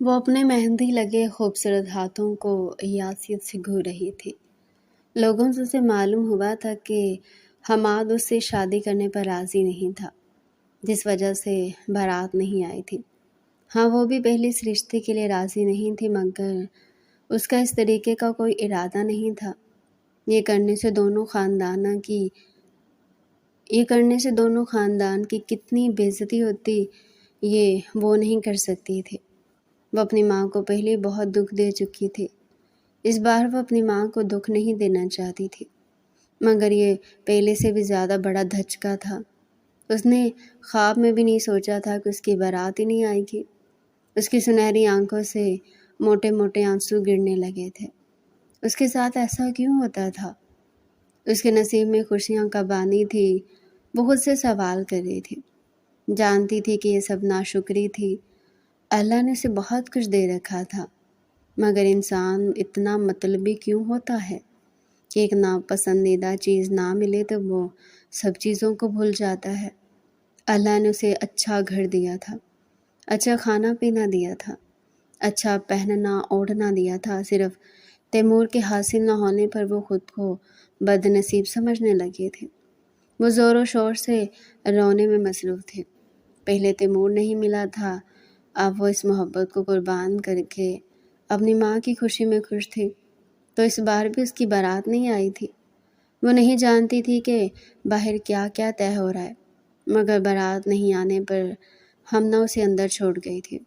وہ اپنے مہندی لگے خوبصورت ہاتھوں کو یاسیت سے گھو رہی تھی۔ لوگوں سے اسے معلوم ہوا تھا کہ حماد اس سے شادی کرنے پر راضی نہیں تھا، جس وجہ سے بارات نہیں آئی تھی۔ ہاں، وہ بھی پہلے اس رشتے کے لیے راضی نہیں تھی، مگر اس کا اس طریقے کا کوئی ارادہ نہیں تھا۔ یہ کرنے سے دونوں خاندان کی کتنی بے عزتی ہوتی، یہ وہ نہیں کر سکتی تھی۔ وہ اپنی ماں کو پہلے بہت دکھ دے چکی تھی، اس بار وہ اپنی ماں کو دکھ نہیں دینا چاہتی تھی، مگر یہ پہلے سے بھی زیادہ بڑا دھچکا تھا۔ اس نے خواب میں بھی نہیں سوچا تھا کہ اس کی بارات ہی نہیں آئے گی۔ اس کی سنہری آنکھوں سے موٹے موٹے آنسو گرنے لگے تھے۔ اس کے ساتھ ایسا کیوں ہوتا تھا؟ اس کے نصیب میں خوشیاں کب آنی تھی؟ وہ خود سے سوال کر رہی تھی۔ جانتی تھی کہ یہ سب ناشکری تھی، اللہ نے اسے بہت کچھ دے رکھا تھا، مگر انسان اتنا مطلبی کیوں ہوتا ہے کہ ایک ناپسندیدہ چیز نہ ملے تو وہ سب چیزوں کو بھول جاتا ہے۔ اللہ نے اسے اچھا گھر دیا تھا، اچھا کھانا پینا دیا تھا، اچھا پہننا اوڑھنا دیا تھا، صرف تیمور کے حاصل نہ ہونے پر وہ خود کو بد نصیب سمجھنے لگے تھے۔ وہ زور و شور سے رونے میں مصروف تھے۔ پہلے تیمور نہیں ملا تھا، اب وہ اس محبت کو قربان کر کے اپنی ماں کی خوشی میں خوش تھی، تو اس بار بھی اس کی بارات نہیں آئی تھی۔ وہ نہیں جانتی تھی کہ باہر کیا کیا طے ہو رہا ہے، مگر بارات نہیں آنے پر ہمنا اسے اندر چھوڑ گئی تھی۔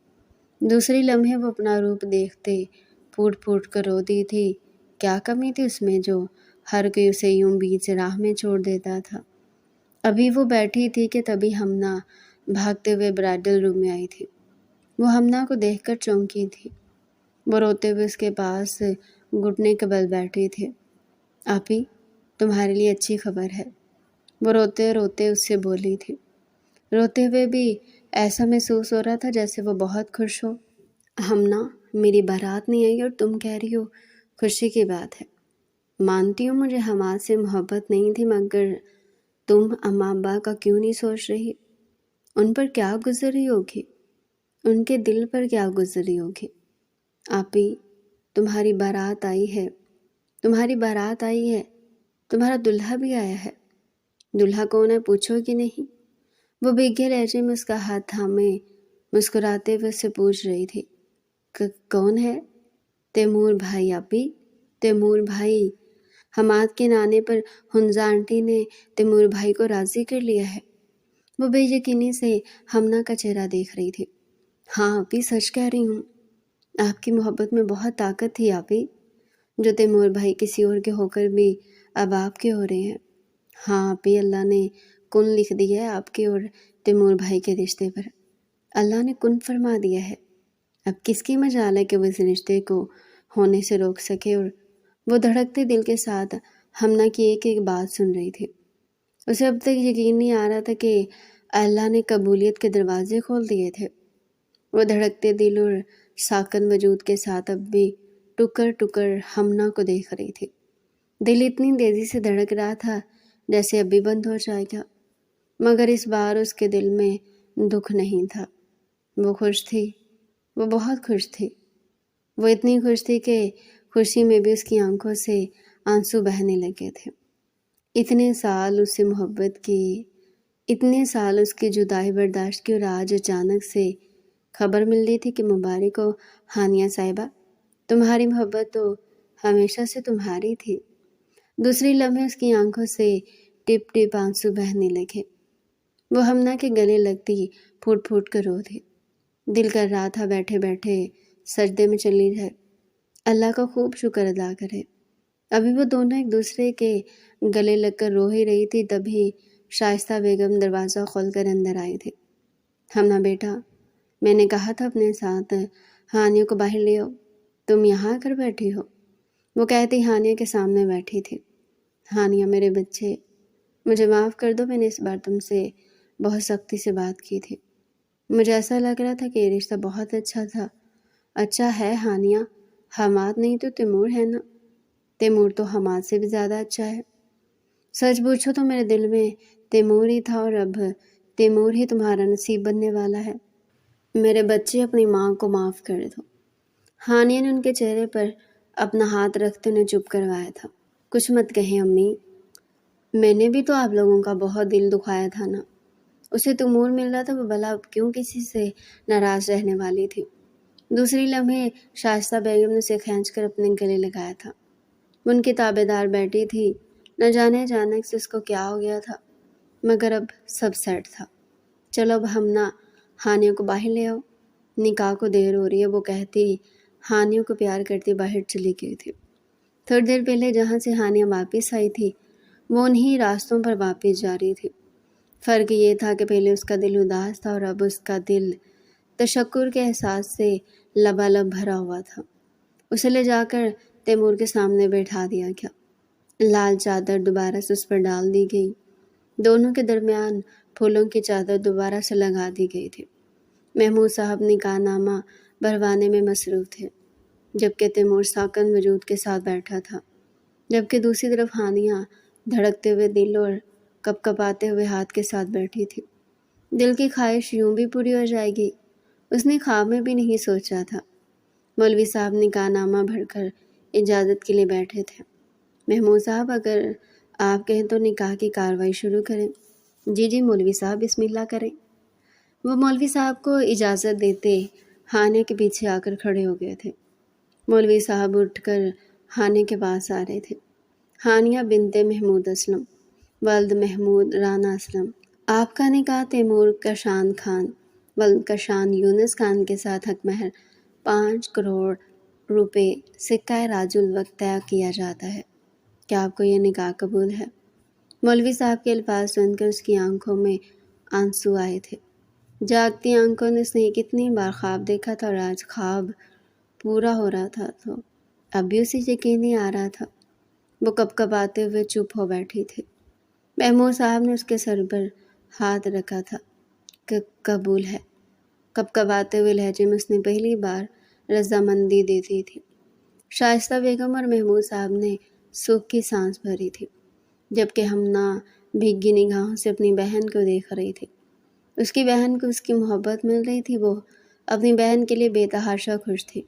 دوسری لمحے وہ اپنا روپ دیکھتے پھوٹ پھوٹ کر روتی تھی۔ کیا کمی تھی اس میں جو ہر کوئی اسے یوں بیچ راہ میں چھوڑ دیتا تھا؟ ابھی وہ بیٹھی تھی کہ تبھی ہمنا بھاگتے ہوئے برائڈل روم میں آئی تھی۔ وہ ہمنا کو دیکھ کر چونکی تھی۔ وہ روتے ہوئے اس کے پاس گھٹنے کے بل بیٹھی تھی۔ آپی، تمہارے لیے اچھی خبر ہے، وہ روتے روتے اس سے بولی تھی۔ روتے ہوئے بھی ایسا محسوس ہو رہا تھا جیسے وہ بہت خوش ہو۔ ہمنا، میری بارات نہیں آئی اور تم کہہ رہی ہو خوشی کی بات ہے۔ مانتی ہوں مجھے حماد سے محبت نہیں تھی، مگر تم اماں ابا کا کیوں نہیں سوچ رہی؟ ان پر کیا گزر رہی ہوگی؟ ان کے دل پر کیا گزر رہی ہوگی؟ آپی، تمہاری بارات آئی ہے، تمہارا دلہا بھی آیا ہے۔ دلہا کون ہے پوچھو گی نہیں؟ وہ بھیگے لہجے میں اس کا ہاتھ تھامے مسکراتے ہوئے اس سے پوچھ رہی تھی۔ کون ہے؟ تیمور بھائی آپی، تیمور بھائی۔ حماد کے نانے پر ہنزا آنٹی نے تیمور بھائی کو راضی کر لیا ہے۔ وہ بے یقینی سے ہمنا کا چہرہ دیکھ رہی تھی۔ ہاں آپی، سچ کہہ رہی ہوں، آپ کی محبت میں بہت طاقت تھی آپی، جو تیمور بھائی کسی اور کے ہو کر بھی اب آپ کے ہو رہے ہیں۔ ہاں آپی، اللہ نے کن لکھ دیا ہے آپ کے اور تیمور بھائی کے رشتے پر، اللہ نے کن فرما دیا ہے۔ اب کس کی مجال ہے کہ وہ اس رشتے کو ہونے سے روک سکے؟ اور وہ دھڑکتے دل کے ساتھ ہمنا کی ایک ایک بات سن رہی تھی۔ اسے اب تک یقین نہیں آ رہا تھا کہ اللہ نے قبولیت کے دروازے کھول دیے تھے۔ وہ دھڑکتے دل اور ساکن وجود کے ساتھ اب بھی ٹکر ٹکر ہمنا کو دیکھ رہی تھی۔ دل اتنی تیزی سے دھڑک رہا تھا جیسے اب بھی بند ہو جائے گا، مگر اس بار اس کے دل میں دکھ نہیں تھا۔ وہ خوش تھی، وہ بہت خوش تھی۔ وہ اتنی خوش تھی کہ خوشی میں بھی اس کی آنکھوں سے آنسو بہنے لگے تھے۔ اتنے سال اس سے محبت کی، اتنے سال اس کی جدائی برداشت کی، اور آج اچانک سے خبر مل رہی تھی کہ مبارک ہو ہانیہ صاحبہ، تمہاری محبت تو ہمیشہ سے تمہاری تھی۔ دوسری لمحے اس کی آنکھوں سے ٹپ ٹپ آنسو بہنے لگے۔ وہ ہمنا کے گلے لگتی پھوٹ پھوٹ کر رو تھی۔ دل کر رہا تھا بیٹھے بیٹھے سجدے میں چلی جائے، اللہ کا خوب شکر ادا کرے۔ ابھی وہ دونوں ایک دوسرے کے گلے لگ کر رو ہی رہی تھی، تبھی شائستہ بیگم دروازہ کھول کر اندر آئی تھی۔ ہمنا بیٹا، میں نے کہا تھا اپنے ساتھ ہانیہ کو باہر لے آؤ، تم یہاں آ کر بیٹھی ہو، وہ کہتی ہانیہ کے سامنے بیٹھی تھی۔ ہانیہ میرے بچے، مجھے معاف کر دو، میں نے اس بار تم سے بہت سختی سے بات کی تھی۔ مجھے ایسا لگ رہا تھا کہ یہ رشتہ بہت اچھا تھا۔ اچھا ہے ہانیہ، حماد نہیں تو تیمور ہے نا؟ تیمور تو حماد سے بھی زیادہ اچھا ہے۔ سچ پوچھو تو میرے دل میں تیمور ہی تھا، اور اب تیمور ہی تمہارا نصیب بننے والا ہے۔ میرے بچے اپنی ماں کو معاف کر دو۔ ہانیہ نے ان کے چہرے پر اپنا ہاتھ رکھتے انہیں چپ کروایا تھا۔ کچھ مت کہیں امی، میں نے بھی تو آپ لوگوں کا بہت دل دکھایا تھا نا۔ اسے تیمور مل رہا تھا، وہ بھلا اب کیوں کسی سے ناراض رہنے والی تھی۔ دوسری لمحے شائستہ بیگم نے اسے کھینچ کر اپنے گلے لگایا تھا۔ وہ ان کی تابع دار بیٹھی تھی، نہ جانے اچانک سے اس کو کیا ہو گیا تھا، مگر اب سب سیٹ تھا۔ چلو اب ہم نہ ہانیہ کو باہر لے آؤ، نکاح کو دیر ہو رہی ہے، وہ کہتی ہانیہ کو پیار کرتی باہر چلی گئی تھی۔ تھوڑی دیر پہلے جہاں سے ہانیہ واپس آئی تھی وہ انہی راستوں پر واپس جا رہی تھی۔ فرق یہ تھا کہ پہلے اس کا دل اداس تھا اور اب اس کا دل تشکر کے احساس سے لبالب بھرا ہوا تھا۔ اسے لے جا کر تیمور کے سامنے بیٹھا دیا گیا۔ لال چادر دوبارہ سے اس پر ڈال دی گئی۔ دونوں کے درمیان پھولوں کی چادر دوبارہ سے لگا دی گئی تھی۔ محمود صاحب نکاح نامہ بھروانے میں مصروف تھے، جبکہ تیمور ساکن وجود کے ساتھ بیٹھا تھا، جبکہ دوسری طرف ہانیہ دھڑکتے ہوئے دل اور کپ کپاتے ہوئے ہاتھ کے ساتھ بیٹھی تھی۔ دل کی خواہش یوں بھی پوری ہو جائے گی، اس نے خواب میں بھی نہیں سوچا تھا۔ مولوی صاحب نکاح نامہ بھر کر اجازت کے لیے بیٹھے تھے۔ محمود صاحب اگر آپ کہیں تو نکاح کی کارروائی شروع کریں۔ جی مولوی صاحب، بسم اللہ کریں۔ وہ مولوی صاحب کو اجازت دیتے ہانیہ کے پیچھے آ کر کھڑے ہو گئے تھے۔ مولوی صاحب اٹھ کر ہانیہ کے پاس آ رہے تھے۔ ہانیہ بنت محمود اسلم، ولد محمود رانا اسلم، آپ کا نکاح تیمور کشان خان ولد کشان یونس خان کے ساتھ حق مہر 5 کروڑ روپے سکہ راج الوقت طے کیا جاتا ہے۔ کیا آپ کو یہ نکاح قبول ہے؟ مولوی صاحب کے الفاظ سن کر اس کی آنکھوں میں آنسو آئے تھے۔ جاگتی آنکھوں نے اس نے کتنی بار خواب دیکھا تھا اور آج خواب پورا ہو رہا تھا تو اب بھی اسے یقین نہیں آ رہا تھا۔ وہ کپ کپاتے ہوئے چپ ہو بیٹھی تھی۔ محمود صاحب نے اس کے سر پر ہاتھ رکھا تھا۔ قبول ہے، کپ کپاتے ہوئے لہجے میں اس نے پہلی بار رضامندی دے دی تھی۔ شائستہ بیگم اور محمود صاحب نے سکھ کی سانس بھری تھی، جبکہ ہمنا بھیگی نگاہوں سے اپنی بہن کو دیکھ رہی تھی۔ اس کی بہن کو اس کی محبت مل رہی تھی، وہ اپنی بہن کے لیے بے تحاشا خوش تھی۔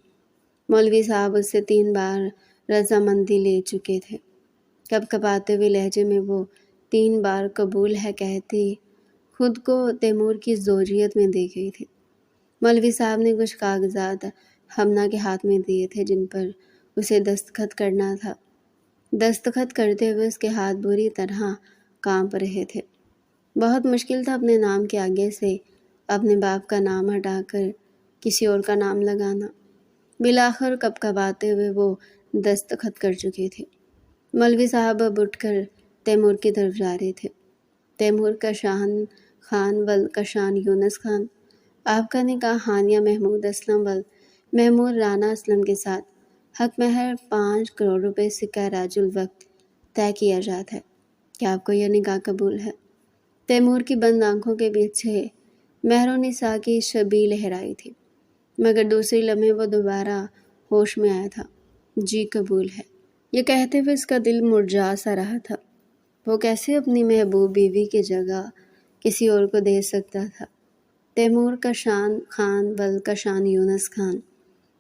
مولوی صاحب اس سے 3 بار رضامندی لے چکے تھے۔ کپ کپاتے ہوئے لہجے میں وہ 3 بار قبول ہے کہتی خود کو تیمور کی زوجیت میں دے گئی تھی۔ مولوی صاحب نے کچھ کاغذات ہمنا کے ہاتھ میں دیے تھے جن پر اسے دستخط کرنا تھا۔ دستخط کرتے ہوئے اس کے ہاتھ بری طرح کانپ رہے تھے۔ بہت مشکل تھا اپنے نام کے آگے سے اپنے باپ کا نام ہٹا کر کسی اور کا نام لگانا۔ بالآخر کپ کپاتے ہوئے وہ دستخط کر چکی تھی۔ مولوی صاحب اب اٹھ کر تیمور کی طرف جا رہے تھے۔ تیمور کشان خان ولد کشان یونس خان، آپ کا نکاح ہانیہ محمود اسلم ولد محمود رانا اسلم کے ساتھ حق مہر 5 کروڑ روپے سکہ راج الوقت طے کیا جاتا ہے۔ کیا آپ کو یہ نکاح قبول ہے؟ تیمور کی بند آنکھوں کے پیچھے مہر و نساء کی شبیہ لہرائی تھی، مگر دوسری لمحے وہ دوبارہ ہوش میں آیا تھا۔ جی قبول ہے، یہ کہتے ہوئے اس کا دل مرجھا سا رہا تھا۔ وہ کیسے اپنی محبوب بیوی کی جگہ کسی اور کو دے سکتا تھا؟ تیمور کشان خان ولد کشان یونس خان،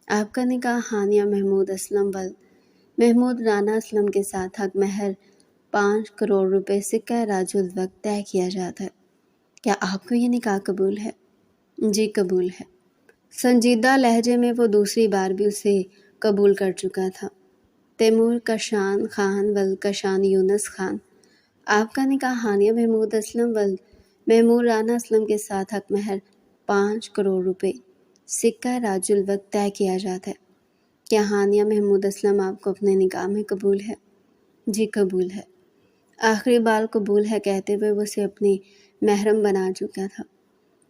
آپ کا نکاح ہانیہ محمود اسلم ولد محمود رانا اسلم کے ساتھ حق مہر 5 کروڑ روپے سکہ راج الوقت طے کیا جاتا ہے۔ کیا آپ کو یہ نکاح قبول ہے؟ جی قبول ہے۔ سنجیدہ لہجے میں وہ دوسری بار بھی اسے قبول کر چکا تھا۔ تیمور کشان خان ولد کشان یونس خان، آپ کا نکاح ہانیہ محمود اسلم ولد محمود رانا اسلم کے ساتھ حق مہر 5 کروڑ روپے سکہ راج الوقت طے کیا جاتا ہے۔ کیا ہانیہ محمود اسلم آپ کو اپنے نکاح میں قبول ہے؟ جی قبول ہے۔ آخری بار قبول ہے کہتے ہوئے وہ اسے اپنی محرم بنا چکا تھا۔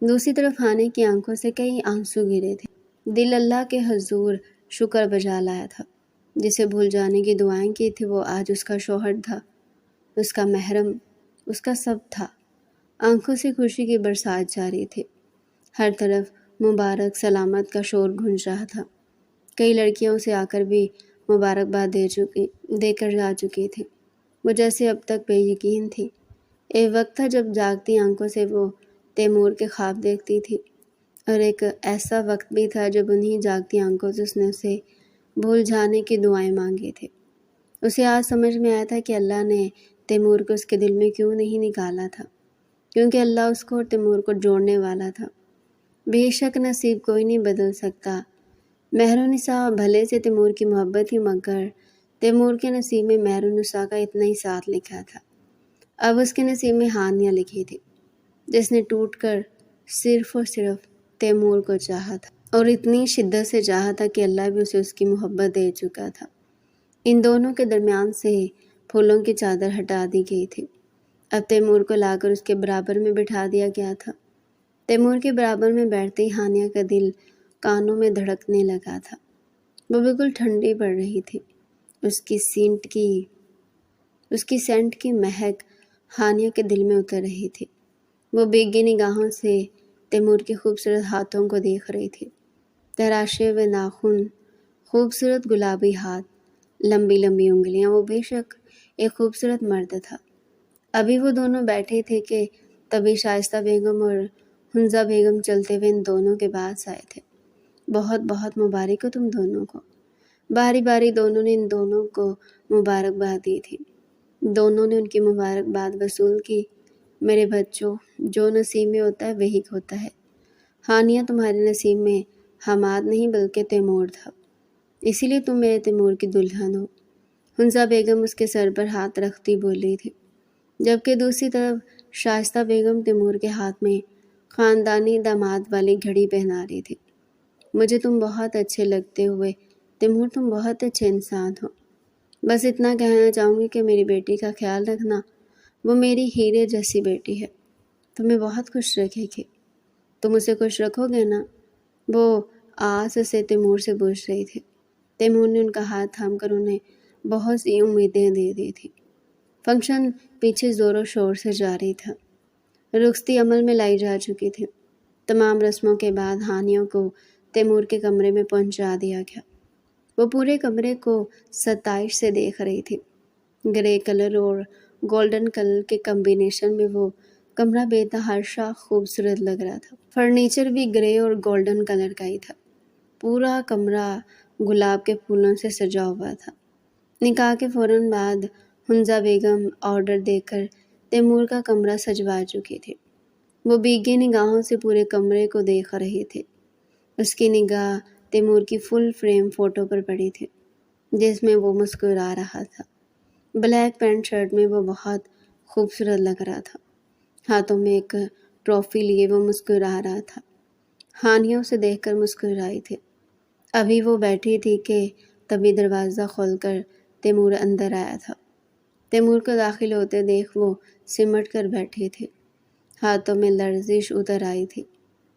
دوسری طرف ہانیہ کی آنکھوں سے کئی آنسو گرے تھے۔ دل اللہ کے حضور شکر بجا لایا تھا۔ جسے بھول جانے کی دعائیں کی تھی وہ آج اس کا شوہر تھا، اس کا محرم، اس کا سب تھا۔ آنکھوں سے خوشی کی برسات جاری تھی۔ ہر طرف مبارک سلامت کا شور گونج رہا تھا۔ کئی لڑکیاں اسے آ کر بھی مبارکباد دے کر جا چکی تھی۔ وہ جیسے اب تک بے یقین تھی۔ ایک وقت تھا جب جاگتی آنکھوں سے وہ تیمور کے خواب دیکھتی تھی، اور ایک ایسا وقت بھی تھا جب انہیں جاگتی آنکھوں سے اس نے اسے بھول جانے کی دعائیں مانگی تھی۔ اسے آج سمجھ میں آیا تھا کہ اللہ نے تیمور کو اس کے دل میں کیوں نہیں نکالا تھا، کیونکہ اللہ اس کو اور تیمور کو جوڑنے والا تھا۔ بے شک نصیب کوئی نہیں بدل سکتا۔ مہرالنساء بھلے سے تیمور کی محبت تھی، مگر تیمور کے نصیب میں مہرالنساء کا اتنا ہی ساتھ لکھا تھا۔ اب اس کے نصیب میں ہانیہ لکھی تھی، جس نے ٹوٹ کر صرف اور صرف تیمور کو چاہا تھا، اور اتنی شدت سے چاہا تھا کہ اللہ بھی اسے اس کی محبت دے چکا تھا۔ ان دونوں کے درمیان سے پھولوں کی چادر ہٹا دی گئی تھی۔ اب تیمور کو لا کر اس کے برابر میں بٹھا دیا گیا تھا۔ تیمور کے برابر میں بیٹھتے ہی ہانیہ کا دل کانوں میں دھڑکنے لگا تھا۔ وہ بالکل ٹھنڈی پڑ رہی تھی۔ اس کی سینٹ کی مہک ہانیہ کے دل میں اتر رہی تھی۔ وہ بھیگی نگاہوں سے تیمور کے خوبصورت ہاتھوں کو دیکھ رہی تھی۔ تراشے ہوئے ناخن، خوبصورت گلابی ہاتھ، لمبی لمبی انگلیاں۔ وہ بے شک ایک خوبصورت مرد تھا۔ ابھی وہ دونوں بیٹھے تھے کہ تبھی شائستہ بیگم اور حنزہ بیگم چلتے ہوئے ان دونوں کے پاس آئے تھے۔ بہت بہت مبارک ہو تم دونوں کو۔ باری باری دونوں نے ان دونوں کو مبارکباد دی تھی۔ دونوں نے ان کی مبارکباد وصول کی۔ میرے بچوں، جو نصیب میں ہوتا ہے وہی ہوتا ہے۔ ہانیہ تمہارے نصیب میں حماد نہیں بلکہ تیمور تھا، اسی لیے تم میرے تیمور کی دلہن ہو۔ حنزہ بیگم اس کے سر پر ہاتھ رکھتی بولی تھی، جبکہ دوسری طرف شائستہ بیگم تیمور کے ہاتھ میں خاندانی داماد والی گھڑی پہنا رہی تھی۔ مجھے تم بہت اچھے لگتے ہوئے تیمور، تم بہت اچھے انسان ہو۔ بس اتنا کہنا چاہوں گی کہ میری بیٹی کا خیال رکھنا، وہ میری ہیرے جیسی بیٹی ہے، تمہیں بہت خوش رکھے گی۔ تم اسے خوش رکھو گے نا؟ وہ آس سے تیمور سے پوچھ رہی تھی۔ تیمور نے ان کا ہاتھ تھام کر انہیں بہت سی امیدیں دے دی تھی۔ فنکشن پیچھے زور و شور سے جاری تھا۔ رخصتی عمل میں لائی جا چکی تھی۔ تمام رسموں کے بعد ہانیہ کو تیمور کے کمرے میں پہنچا دیا گیا۔ وہ پورے کمرے کو ستائش سے دیکھ رہی تھی۔ گرے کلر اور گولڈن کلر کے کمبینیشن میں وہ کمرہ بے تحاشا خوبصورت لگ رہا تھا۔ فرنیچر بھی گرے اور گولڈن کلر کا ہی تھا۔ پورا کمرہ گلاب کے پھولوں سے سجا ہوا تھا۔ نکاح کے فوراً بعد حنزہ بیگم آرڈر دے کر تیمور کا کمرہ سجوا چکی تھی۔ وہ بھیگی نگاہوں سے پورے کمرے کو دیکھ رہی تھی۔ اس کی نگاہ تیمور کی فل فریم فوٹو پر پڑی تھی، جس میں وہ مسکرا رہا تھا۔ بلیک پینٹ شرٹ میں وہ بہت خوبصورت لگ رہا تھا۔ ہاتھوں میں ایک ٹرافی لیے وہ مسکرا رہا تھا۔ ہانیہ اسے دیکھ کر مسکرائی تھی۔ ابھی وہ بیٹھی تھی کہ تبھی دروازہ کھول کر تیمور اندر آیا تھا۔ تیمور کو داخل ہوتے دیکھ وہ سمٹ کر بیٹھی تھی۔ ہاتھوں میں لرزش اتر آئی تھی۔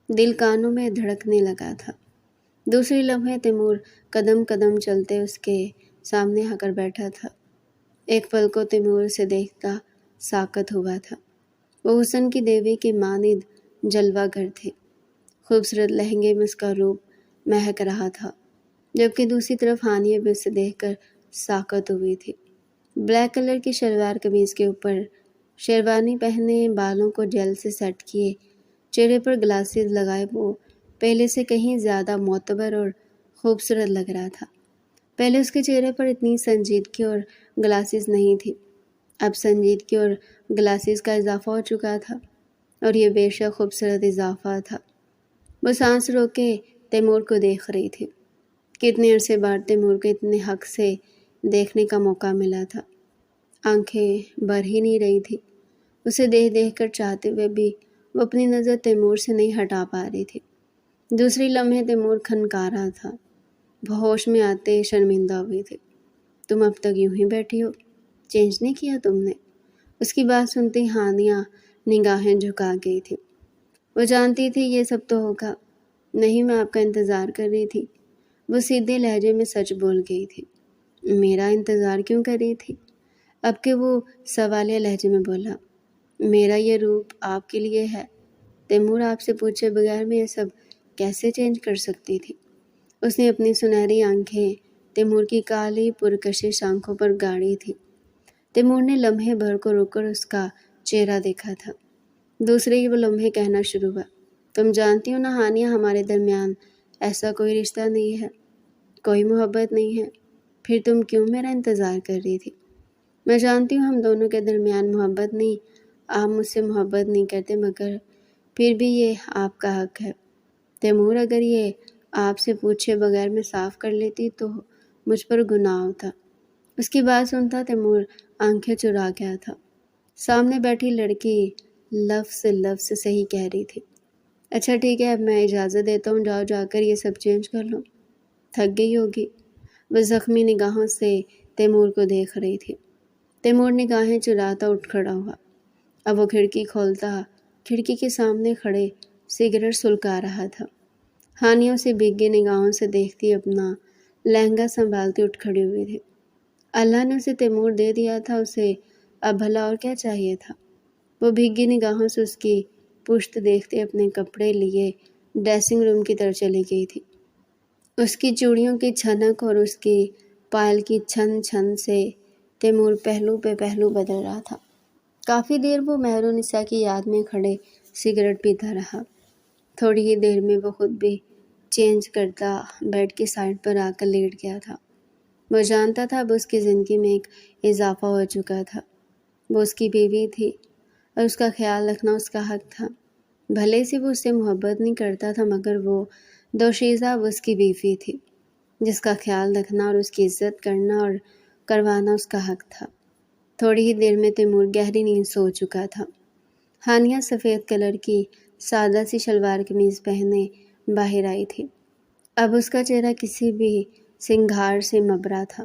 دل کانوں میں دھڑکنے لگا تھا۔ دوسری لمحے تیمور قدم قدم چلتے اس کے سامنے آ کر بیٹھا تھا۔ ایک پل کو تیمور سے دیکھتا ساکت ہوا تھا۔ وہ حسن کی دیوی کی مانند جلوہ گر تھی۔ خوبصورت لہنگے میں اس کا روپ مہک رہا تھا، جبکہ دوسری طرف ہانیہ بھی اسے دیکھ کر ساکت ہوئی تھی۔ بلیک کلر کی شلوار قمیض کے اوپر شیروانی پہنے، بالوں کو جیل سے سیٹ کیے، چہرے پر گلاسز لگائے، وہ پہلے سے کہیں زیادہ معتبر اور خوبصورت لگ رہا تھا۔ پہلے اس کے چہرے پر اتنی سنجیدگی اور گلاسز نہیں تھی، اب سنجیدگی اور گلاسز کا اضافہ ہو چکا تھا، اور یہ بے شک خوبصورت اضافہ تھا۔ وہ سانس روکے تیمور کو دیکھ رہی تھی۔ کتنے عرصے بعد تیمور کو اتنے حق سے دیکھنے کا موقع ملا تھا۔ آنکھیں بھر ہی نہیں رہی تھی۔ اسے دیکھ کر چاہتے ہوئے بھی وہ اپنی نظر تیمور سے نہیں ہٹا پا رہی تھی۔ دوسری لمحے تیمور کھنکا رہا تھا۔ وہ ہوش میں آتے شرمندہ ہوئی تھی۔ تم اب تک یوں ہی بیٹھی ہو، چینج نہیں کیا تم نے؟ اس کی بات سنتی ہانیہ نگاہیں جھکا گئی تھی۔ وہ جانتی تھی یہ سب تو ہوگا۔ نہیں، میں آپ کا انتظار کر رہی تھی۔ وہ سیدھے لہجے میں سچ بول گئی تھی۔ میرا انتظار کیوں کر رہی تھی؟ اب کہ وہ سوالیہ لہجے میں بولا، میرا یہ روپ آپ کے لیے ہے۔ تیمور آپ سے پوچھے بغیر میں یہ سب کیسے چینج کر سکتی تھی؟ اس نے اپنی سنہری آنکھیں تیمور کی کالی پرکشش آنکھوں پر گاڑی تھی۔ تیمور نے لمحے بھر کو رک کر اس کا چہرہ دیکھا تھا۔ دوسرے ہی وہ لمحے کہنا شروع ہوا، تم جانتی ہو نا ہانیہ، ہمارے درمیان ایسا کوئی رشتہ نہیں ہے، کوئی محبت نہیں ہے، پھر تم کیوں میرا انتظار کر رہی تھی؟ میں جانتی ہوں ہم دونوں کے درمیان محبت نہیں، آپ مجھ سے محبت نہیں کرتے، مگر پھر بھی یہ آپ کا حق ہے۔ تیمور، اگر یہ آپ سے پوچھے بغیر میں صاف کر لیتی تو مجھ پر گناہ ہوتا۔ اس کی بات سنتا تیمور آنکھیں چرا گیا تھا۔ سامنے بیٹھی لڑکی لفظ سے لفظ صحیح کہہ رہی تھی۔ اچھا ٹھیک ہے، اب میں اجازت دیتا ہوں، جاؤ جا کر یہ سب چینج کر لو، تھک گئی ہوگی۔ وہ زخمی نگاہوں سے تیمور کو دیکھ رہی تھی۔ تیمور نگاہیں چراتا اٹھ کھڑا ہوا۔ اب وہ کھڑکی کھولتا کھڑکی کے سامنے کھڑے سگریٹ سلگا رہا تھا۔ ہانیہ اسے بھیگی نگاہوں سے دیکھتی اپنا لہنگا سنبھالتی اٹھ کھڑی ہوئی تھی۔ اللہ نے اسے تیمور دے دیا تھا، اسے اب بھلا اور کیا چاہیے تھا؟ وہ بھیگی نگاہوں سے اس کی پشت دیکھتے اپنے کپڑے لیے ڈریسنگ روم کی طرف چلی گئی تھی۔ اس کی چوڑیوں کی چھنک اور اس کی پائل کی چھن چھن سے تیمور پہلو پہ پہلو بدل رہا تھا۔ کافی دیر وہ مہرالنساء کی یاد میں کھڑے سگریٹ پیتا رہا۔ تھوڑی ہی دیر میں وہ خود بھی چینج کرتا بیڈ کی سائڈ پر آ کر لیٹ گیا تھا۔ وہ جانتا تھا اب اس کی زندگی میں ایک اضافہ ہو چکا تھا۔ وہ اس کی بیوی تھی اور اس کا خیال رکھنا اس کا حق تھا۔ بھلے سے وہ اس سے محبت نہیں کرتا تھا، مگر وہ دوشیزہ وہ اس کی بیوی تھی جس کا خیال رکھنا اور اس کی عزت کرنا اور کروانا اس کا حق تھا۔ تھوڑی ہی دیر میں تیمور گہری نیند سو چکا تھا۔ ہانیہ سفید کلر کی سادہ سی شلوار قمیض پہنے باہر آئی تھی۔ اب اس کا چہرہ کسی بھی سنگھار سے مبرا تھا،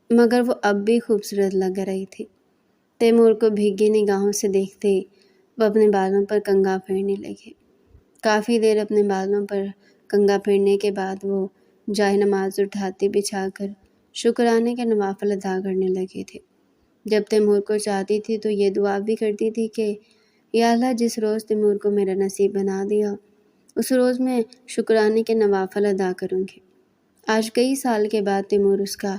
مگر وہ اب بھی خوبصورت لگ رہی تھی۔ تیمور کو بھیگی نگاہوں سے دیکھتے وہ اپنے بالوں پر کنگھا پھیرنے لگے۔ کافی دیر اپنے بالوں پر کنگھا پھیرنے کے بعد وہ جائے نماز اٹھاتے بچھا کر شکرانے کے نوافل ادا کرنے لگے تھے۔ جب تیمور کو چاہتی تھی تو یہ دعا بھی کرتی تھی کہ یا اللہ، جس روز تیمور کو میرا نصیب بنا دیا اس روز میں شکرانے کے نوافل ادا کروں گی۔ آج کئی سال کے بعد تیمور اس کا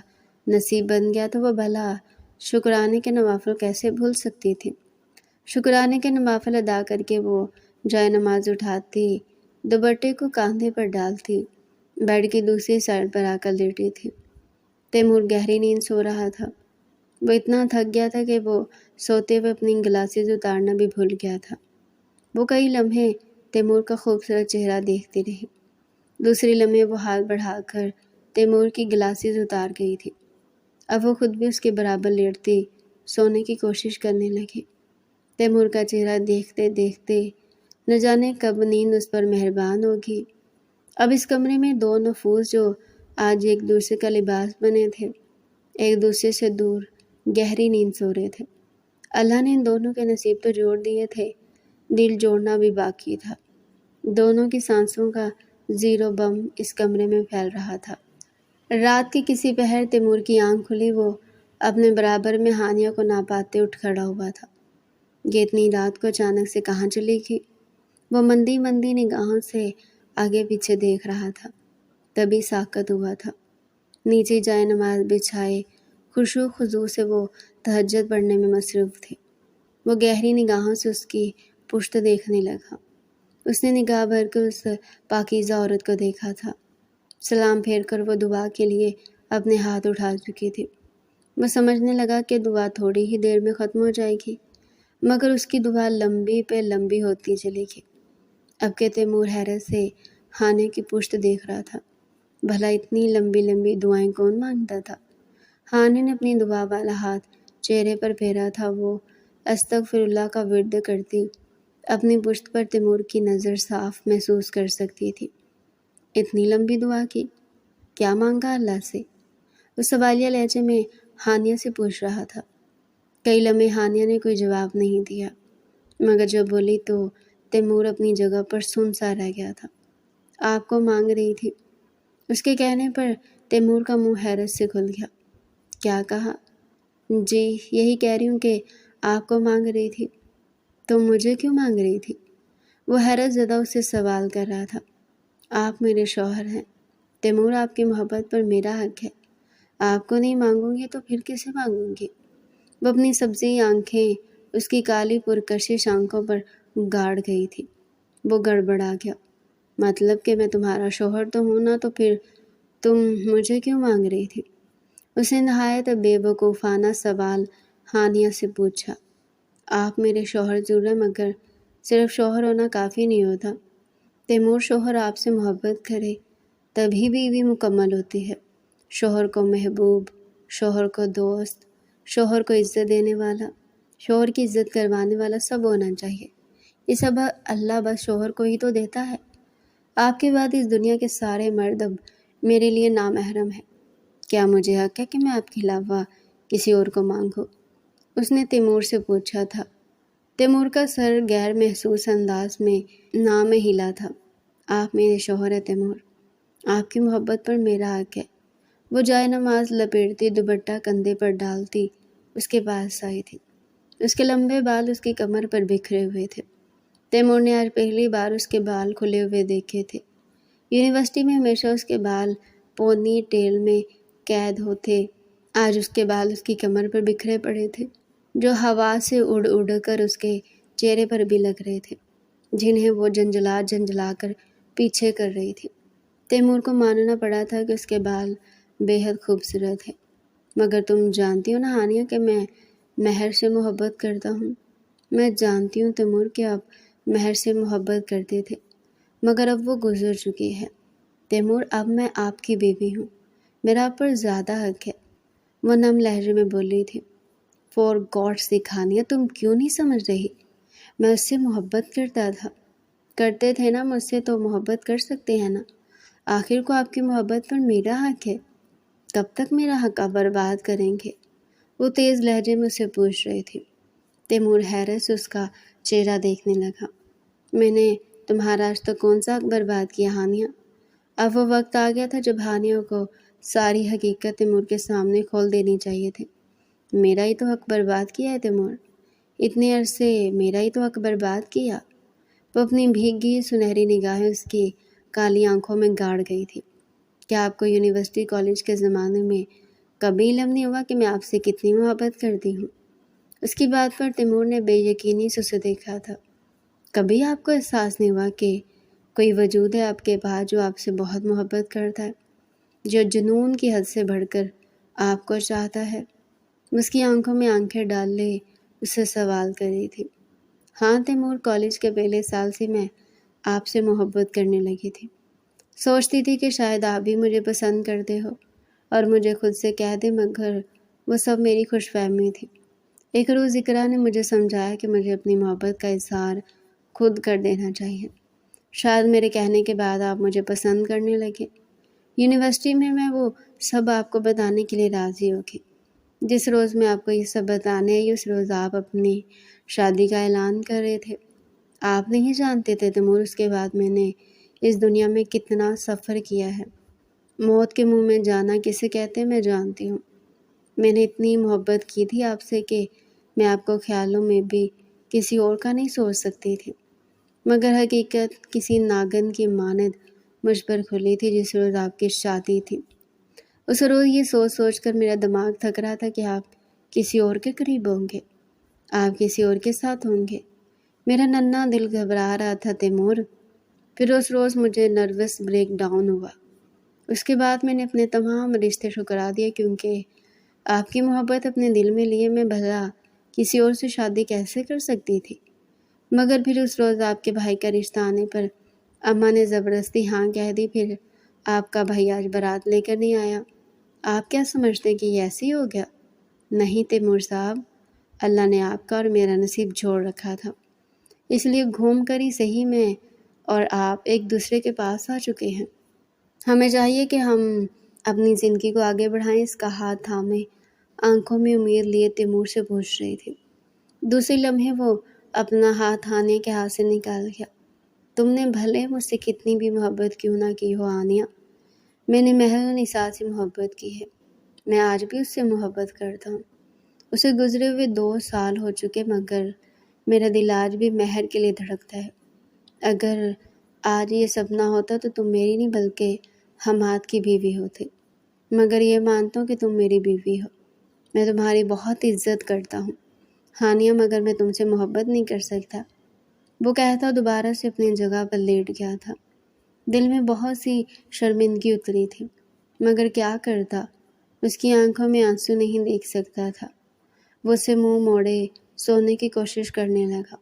نصیب بن گیا تو وہ بھلا شکرانے کے نوافل کیسے بھول سکتی تھی؟ شکرانے کے نوافل ادا کر کے وہ جائے نماز اٹھاتی، دوپٹے کو کاندھے پر ڈالتی، بیڈ کی دوسری سائڈ پر آ کر لیٹی تھی۔ تیمور گہری نیند سو رہا تھا۔ وہ اتنا تھک گیا تھا کہ وہ سوتے ہوئے اپنی گلاسز اتارنا بھی بھول گیا تھا۔ وہ کئی لمحے تیمور کا خوبصورت چہرہ دیکھتی رہی۔ دوسری لمحے وہ ہاتھ بڑھا کر تیمور کی گلاسز اتار گئی تھی۔ اب وہ خود بھی اس کے برابر لیٹتی سونے کی کوشش کرنے لگی۔ تیمور کا چہرہ دیکھتے دیکھتے نہ جانے کب نیند اس پر مہربان ہوگی۔ اب اس کمرے میں دو نفوس جو آج ایک دوسرے کا لباس بنے تھے، ایک دوسرے سے دور گہری نیند سو رہے تھے۔ اللہ نے ان دونوں کے نصیب تو جوڑ دیے تھے، دل جوڑنا بھی باقی تھا۔ دونوں کی سانسوں کا زیرو بم اس کمرے میں پھیل رہا تھا۔ رات کی کسی پہر تیمور کی آنکھ کھلی، وہ اپنے برابر میں ہانیہ کو نہ پاتے اٹھ کھڑا ہوا تھا۔ یہ اتنی رات کو اچانک سے کہاں چلی گئی؟ وہ مندی مندی نگاہوں سے آگے پیچھے دیکھ رہا تھا، تبھی ساکت ہوا تھا۔ نیچے جائے نماز بچھائے خشوع و خضوع سے وہ تہجد پڑھنے میں مصروف تھے۔ وہ گہری نگاہوں سے اس کی پشت دیکھنے لگا۔ اس نے نگاہ بھر کر اس پاکیزہ عورت کو دیکھا تھا۔ سلام پھیر کر وہ دعا کے لیے اپنے ہاتھ اٹھا چکی تھی۔ وہ سمجھنے لگا کہ دعا تھوڑی ہی دیر میں ختم ہو جائے گی، مگر اس کی دعا لمبی پہ لمبی ہوتی چلی گئی۔ اب کہ تیمور حیرت سے ہانیہ کی پشت دیکھ رہا تھا، بھلا اتنی لمبی لمبی دعائیں کون مانگتا تھا؟ ہانیہ نے اپنی دعا والا ہاتھ چہرے پر پھیرا تھا۔ وہ استغفر اللہ کا ورد کرتی اپنی پشت پر تیمور کی نظر صاف محسوس کر سکتی تھی۔ اتنی لمبی دعا کی، کیا مانگا اللہ سے؟ وہ سوالیہ لہجے میں ہانیہ سے پوچھ رہا تھا۔ کئی لمحے ہانیہ نے کوئی جواب نہیں دیا، مگر جب بولی تو تیمور اپنی جگہ پر سن سا رہ گیا تھا۔ آپ کو مانگ رہی تھی؟ اس کے کہنے پر تیمور کا منہ حیرت سے کھل گیا۔ کیا کہا؟ جی یہی کہہ رہی ہوں کہ آپ کو مانگ رہی تھی۔ تو مجھے کیوں مانگ رہی تھی؟ وہ حیرت زدہ اس سے سوال کر رہا تھا۔ آپ میرے شوہر ہیں تیمور، آپ کی محبت پر میرا حق ہے۔ آپ کو نہیں مانگوں گی تو پھر کسے مانگوں گی؟ وہ اپنی سبزی آنکھیں اس کی کالی پرکشش آنکھوں پر گاڑ گئی تھی۔ وہ گڑبڑا گیا۔ مطلب کہ میں تمہارا شوہر تو ہوں نا، تو پھر تم مجھے کیوں مانگ رہی تھی؟ اس نے نہایت بے وقوفانہ سوال ہانیہ سے پوچھا۔ آپ میرے شوہر ضرور ہیں، مگر صرف شوہر ہونا کافی نہیں ہوتا۔ تیمور، شوہر آپ سے محبت کرے تبھی بیوی مکمل ہوتی ہے۔ شوہر کو محبوب، شوہر کو دوست، شوہر کو عزت دینے والا، شوہر کی عزت کروانے والا سب ہونا چاہیے۔ یہ سب اللہ بس شوہر کو ہی تو دیتا ہے۔ آپ کے بعد اس دنیا کے سارے مرد اب میرے لیے نامحرم ہیں۔ کیا مجھے حق ہے کہ میں آپ کے علاوہ کسی اور کو مانگوں؟ اس نے تیمور سے پوچھا تھا۔ تیمور کا سر غیر محسوس انداز میں نام ہلا تھا۔ آپ میرے شوہر ہیں تیمور، آپ کی محبت پر میرا حق ہے۔ وہ جائے نماز لپیٹتی، دوپٹہ کندھے پر ڈالتی اس کے پاس آئی تھی۔ اس کے لمبے بال اس کی کمر پر بکھرے ہوئے تھے۔ تیمور نے آج پہلی بار اس کے بال کھلے ہوئے دیکھے تھے۔ یونیورسٹی میں ہمیشہ اس کے بال پونی ٹیل میں قید ہوتے، آج اس کے بال اس کی کمر پر بکھرے پڑے تھے، جو ہوا سے اڑ اڑ کر اس کے چہرے پر بھی لگ رہے تھے، جنہیں وہ جھنجھلا کر پیچھے کر رہی تھی۔ تیمور کو ماننا پڑا تھا کہ اس کے بال بے حد خوبصورت ہیں۔ مگر تم جانتی ہو نا ہانیہ کہ میں مہر سے محبت کرتا ہوں۔ میں جانتی ہوں تیمور کہ آپ مہر سے محبت کرتے تھے، مگر اب وہ گزر چکی ہے۔ تیمور، اب میں آپ کی بیوی ہوں، میرا آپ پر زیادہ حق ہے، وہ نم لہجے میں بول رہی تھی۔ فور گاڈ سیک ہانیہ، تم کیوں نہیں سمجھ رہی؟ میں اس سے محبت کرتا تھا۔ کرتے تھے نا مجھ سے، تو محبت کر سکتے ہیں نا۔ آخر کو آپ کی محبت پر میرا حق ہے۔ کب تک میرا حق آپ برباد کریں گے؟ وہ تیز لہجے میں اسے پوچھ رہی تھی۔ تیمور حیرت سے اس کا چہرہ دیکھنے لگا۔ میں نے تمہارا آج تک کون سا حق برباد کیا ہانیہ؟ اب وہ وقت آ گیا تھا جب ہانیہ کو ساری حقیقت تیمور کے سامنے کھول دینی چاہیے تھی۔ میرا ہی تو حق برباد کیا ہے تیمور، اتنے عرصے میرا ہی تو حق برباد کیا۔ وہ اپنی بھیگی سنہری نگاہیں اس کی کالی آنکھوں میں گاڑ گئی تھی۔ کیا آپ کو یونیورسٹی کالج کے زمانے میں کبھی علم نہیں ہوا کہ میں آپ سے کتنی محبت کرتی ہوں؟ اس کی بات پر تیمور نے بے یقینی سے اسے دیکھا تھا۔ کبھی آپ کو احساس نہیں ہوا کہ کوئی وجود ہے آپ کے پاس جو آپ سے بہت محبت کرتا ہے، جو جنون کی حد سے بڑھ کر آپ کو چاہتا ہے؟ اس کی آنکھوں میں آنکھیں ڈال لے اسے سوال کر رہی تھی۔ ہاں تیمور، کالج کے پہلے سال سے میں آپ سے محبت کرنے لگی تھی۔ سوچتی تھی کہ شاید آپ بھی مجھے پسند کرتے ہو اور مجھے خود سے کہہ دے، مگر وہ سب میری خوش فہمی تھی۔ ایک روز اقرا نے مجھے سمجھایا کہ مجھے اپنی محبت کا اظہار خود کر دینا چاہیے۔ شاید میرے کہنے کے بعد آپ مجھے پسند کرنے لگے۔ یونیورسٹی میں وہ سب آپ کو بتانے کے لیے راضی ہوگی۔ جس روز میں آپ کو یہ سب بتانے آئی، اس روز آپ اپنی شادی کا اعلان کر رہے تھے۔ آپ نہیں جانتے تھے تیمور، اس کے بعد میں نے اس دنیا میں کتنا سفر کیا ہے۔ موت کے منہ میں جانا کسے کہتے ہیں میں جانتی ہوں۔ میں نے اتنی محبت کی تھی آپ سے کہ میں آپ کو خیالوں میں بھی کسی اور کا نہیں سوچ سکتی تھی، مگر حقیقت کسی ناگن کی مانند مجھ پر کھلی تھی جس روز آپ کی شادی تھی۔ اس روز یہ سوچ کر میرا دماغ تھک رہا تھا کہ آپ کسی اور کے قریب ہوں گے، آپ کسی اور کے ساتھ ہوں گے۔ میرا ننھا دل گھبرا رہا تھا تیمور۔ پھر اس روز مجھے نروس بریک ڈاؤن ہوا۔ اس کے بعد میں نے اپنے تمام رشتے ٹھکرا دیے، کیونکہ آپ کی محبت اپنے دل میں لیے میں بھلا کسی اور سے شادی کیسے کر سکتی تھی؟ مگر پھر اس روز آپ کے بھائی کا رشتہ آنے پر اماں نے زبردستی ہاں کہہ دی۔ پھر آپ کا بھائی آج بارات لے کر نہیں آیا۔ آپ کیا سمجھتے کہ یہ ایسے ہی ہو گیا؟ نہیں تیمور صاحب، اللہ نے آپ کا اور میرا نصیب جوڑ رکھا تھا، اس لیے گھوم کر ہی صحیح میں اور آپ ایک دوسرے کے پاس آ چکے ہیں۔ ہمیں چاہیے کہ ہم اپنی زندگی کو آگے بڑھائیں۔ اس کا ہاتھ تھامے آنکھوں میں امید لیے تیمور سے پوچھ رہی تھی۔ دوسرے لمحے وہ اپنا ہاتھ ہانیہ کے ہاتھ سے نکال گیا۔ تم نے بھلے مجھ سے کتنی بھی محبت کیوں نہ کی ہو ہانیہ، میں نے مہر و نساء سے محبت کی ہے، میں آج بھی اس سے محبت کرتا ہوں۔ اسے گزرے ہوئے 2 سال ہو چکے، مگر میرا دل آج بھی مہر کے لیے دھڑکتا ہے۔ اگر آج یہ سب نہ ہوتا تو تم میری نہیں بلکہ حماد کی بیوی ہوتے، مگر یہ مانتا ہوں کہ تم میری بیوی ہو۔ میں تمہاری بہت عزت کرتا ہوں ہانیہ، مگر میں تم سے محبت نہیں کر سکتا۔ وہ کہتا دوبارہ سے اپنی جگہ پر لیٹ گیا تھا۔ دل میں بہت سی شرمندگی اتری تھی، مگر کیا کرتا، اس کی آنکھوں میں آنسو نہیں دیکھ سکتا تھا۔ وہ اسے منہ موڑے سونے کی کوشش کرنے لگا،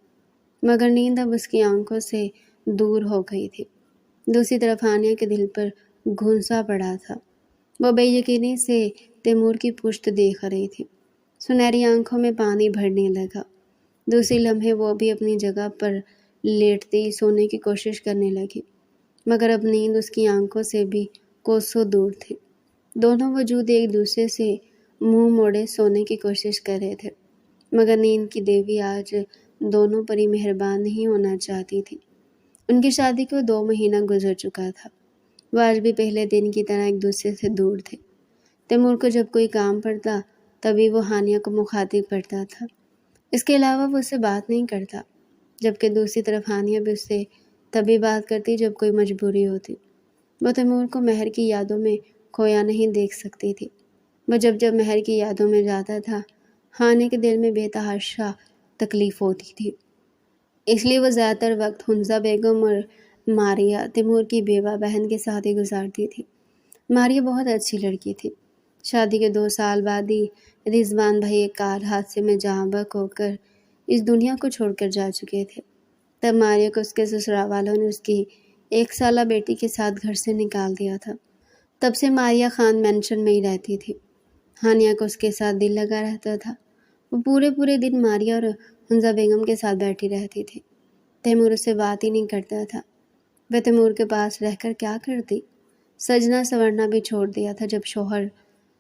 مگر نیند اب اس کی آنکھوں سے دور ہو گئی تھی۔ دوسری طرف ہانیہ کے دل پر گھونسا پڑا تھا۔ وہ بے یقینی سے تیمور کی پشت دیکھ رہی تھی۔ سنہری آنکھوں میں پانی بھرنے لگا۔ دوسری لمحے وہ بھی اپنی جگہ پر لیٹتی سونے کی کوشش کرنے لگی، مگر اب نیند اس کی آنکھوں سے بھی کوسوں دور تھی۔ دونوں وجود ایک دوسرے سے منہ موڑے سونے کی کوشش کر رہے تھے، مگر نیند کی دیوی آج دونوں پر ہی مہربان نہیں ہونا چاہتی تھی۔ ان کی شادی کو 2 مہینہ گزر چکا تھا۔ وہ آج بھی پہلے دن کی طرح ایک دوسرے سے دور تھے۔ تیمور کو جب کوئی کام پڑتا تبھی وہ ہانیہ کو مخاطب کرتا تھا، اس کے علاوہ وہ اس سے بات نہیں کرتا، جبکہ دوسری طرف ہانیہ بھی اس سے تبھی بات کرتی جب کوئی مجبوری ہوتی۔ وہ تیمور کو مہر کی یادوں میں کھویا نہیں دیکھ سکتی تھی۔ وہ جب مہر کی یادوں میں جاتا تھا، ہانیہ کے دل میں بے تحاشا تکلیف ہوتی تھی۔ اس لیے وہ زیادہ تر وقت حنزہ بیگم اور ماریہ تیمور کی بیوہ بہن کے ساتھ ہی گزارتی تھی۔ ماریہ بہت اچھی لڑکی تھی۔ شادی کے 2 سال بعد ہی رضوان بھائی ایک کار حادثے میں جاں بحق ہو کر اس دنیا کو چھوڑ کر جا چکے تھے۔ تب ماریہ کو اس کے سسرال والوں نے اس کی 1 سالہ بیٹی کے ساتھ گھر سے نکال دیا تھا۔ تب سے ماریہ خان مینشن میں ہی رہتی تھی۔ ہانیہ کو اس کے ساتھ دل لگا رہتا تھا۔ وہ پورے دن ماریہ اور حنزہ بیگم کے ساتھ بیٹھی رہتی تھی۔ تیمور اس سے بات ہی نہیں کرتا تھا۔ وہ تیمور کے پاس رہ کر کیا کرتی؟ سجنا سنورنا بھی چھوڑ دیا تھا۔ جب شوہر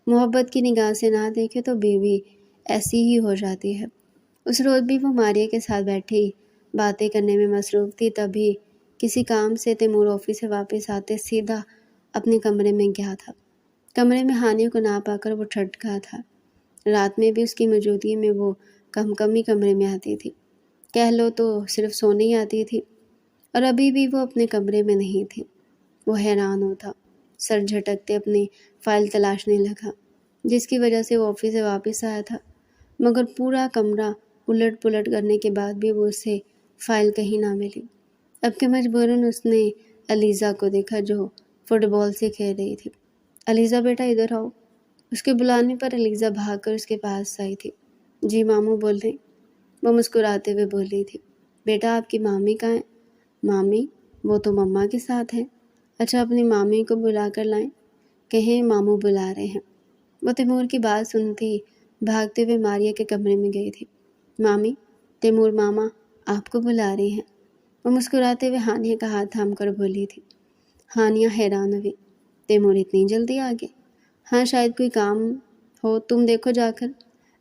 محبت کی نگاہ سے نہ دیکھے تو بیوی ایسی ہی ہو جاتی ہے۔ اس روز بھی وہ ماریہ کے ساتھ بیٹھی باتیں کرنے میں مصروف تھی۔ تبھی کسی کام سے تیمور آفس سے واپس آتے سیدھا اپنے کمرے میں گیا تھا۔ کمرے میں ہانیہ کو نہ پا کر وہ ٹھٹکا تھا۔ رات میں بھی اس کی موجودگی میں وہ کم ہی کمرے میں آتی تھی، کہہ لو تو صرف سونے ہی آتی تھی، اور ابھی بھی وہ اپنے کمرے میں نہیں تھی۔ وہ حیران ہوتا، سر جھٹکتے اپنی فائل تلاشنے لگا، جس کی وجہ سے وہ آفس سے واپس آیا تھا، مگر پورا کمرہ الٹ پلٹ کرنے کے بعد بھی وہ اسے فائل کہیں نہ ملی۔ اب کہ مجبوراً اس نے علیزہ کو دیکھا جو فٹ بال سے کھیل رہی تھی۔ علیزہ بیٹا ادھر آؤ۔ اس کے بلانے پر علیزہ بھاگ کر اس کے پاس آئی تھی۔ جی ماموں بول رہی، وہ مسکراتے ہوئے بولی تھی۔ بیٹا آپ کی مامی کہاں ہیں؟ مامی؟ وہ تو مما کے ساتھ ہیں۔ اچھا اپنی مامی کو بلا کر لائیں، کہیں ماموں بلا رہے ہیں۔ وہ تیمور کی بات سنتی بھاگتے ہوئے ماریہ کے کمرے میں گئی تھی۔ مامی، تیمور ماما آپ کو بلا رہی ہیں۔ وہ مسکراتے ہوئے ہانیہ کا ہاتھ تھام کر بولی تھی۔ ہانیہ حیران ہوئی، تیمور اتنی جلدی آ گئے؟ ہاں شاید کوئی کام ہو، تم دیکھو جا کر،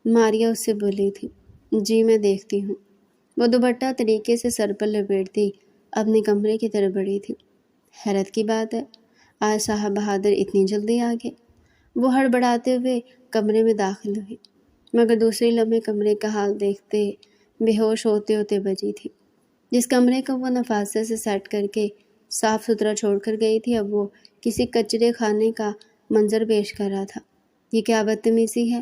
ماریہ اس سے بولی تھی۔ جی میں دیکھتی ہوں۔ وہ دوپٹہ طریقے سے سر پر لپیٹتی اپنے کمرے کی طرف بڑھی تھی۔ حیرت کی بات ہے، آج صاحب بہادر اتنی جلدی آ گئے۔ وہ ہڑبڑاتے ہوئے کمرے میں داخل ہوئی، مگر دوسری لمحے کمرے کا حال دیکھتے بے ہوش ہوتے ہوتے بچی تھی۔ جس کمرے کو وہ نفاست سے سیٹ کر کے صاف ستھرا چھوڑ کر گئی تھی، اب وہ کسی کچرے خانے کا منظر پیش کر رہا تھا۔ یہ کیا بدتمیزی ہے؟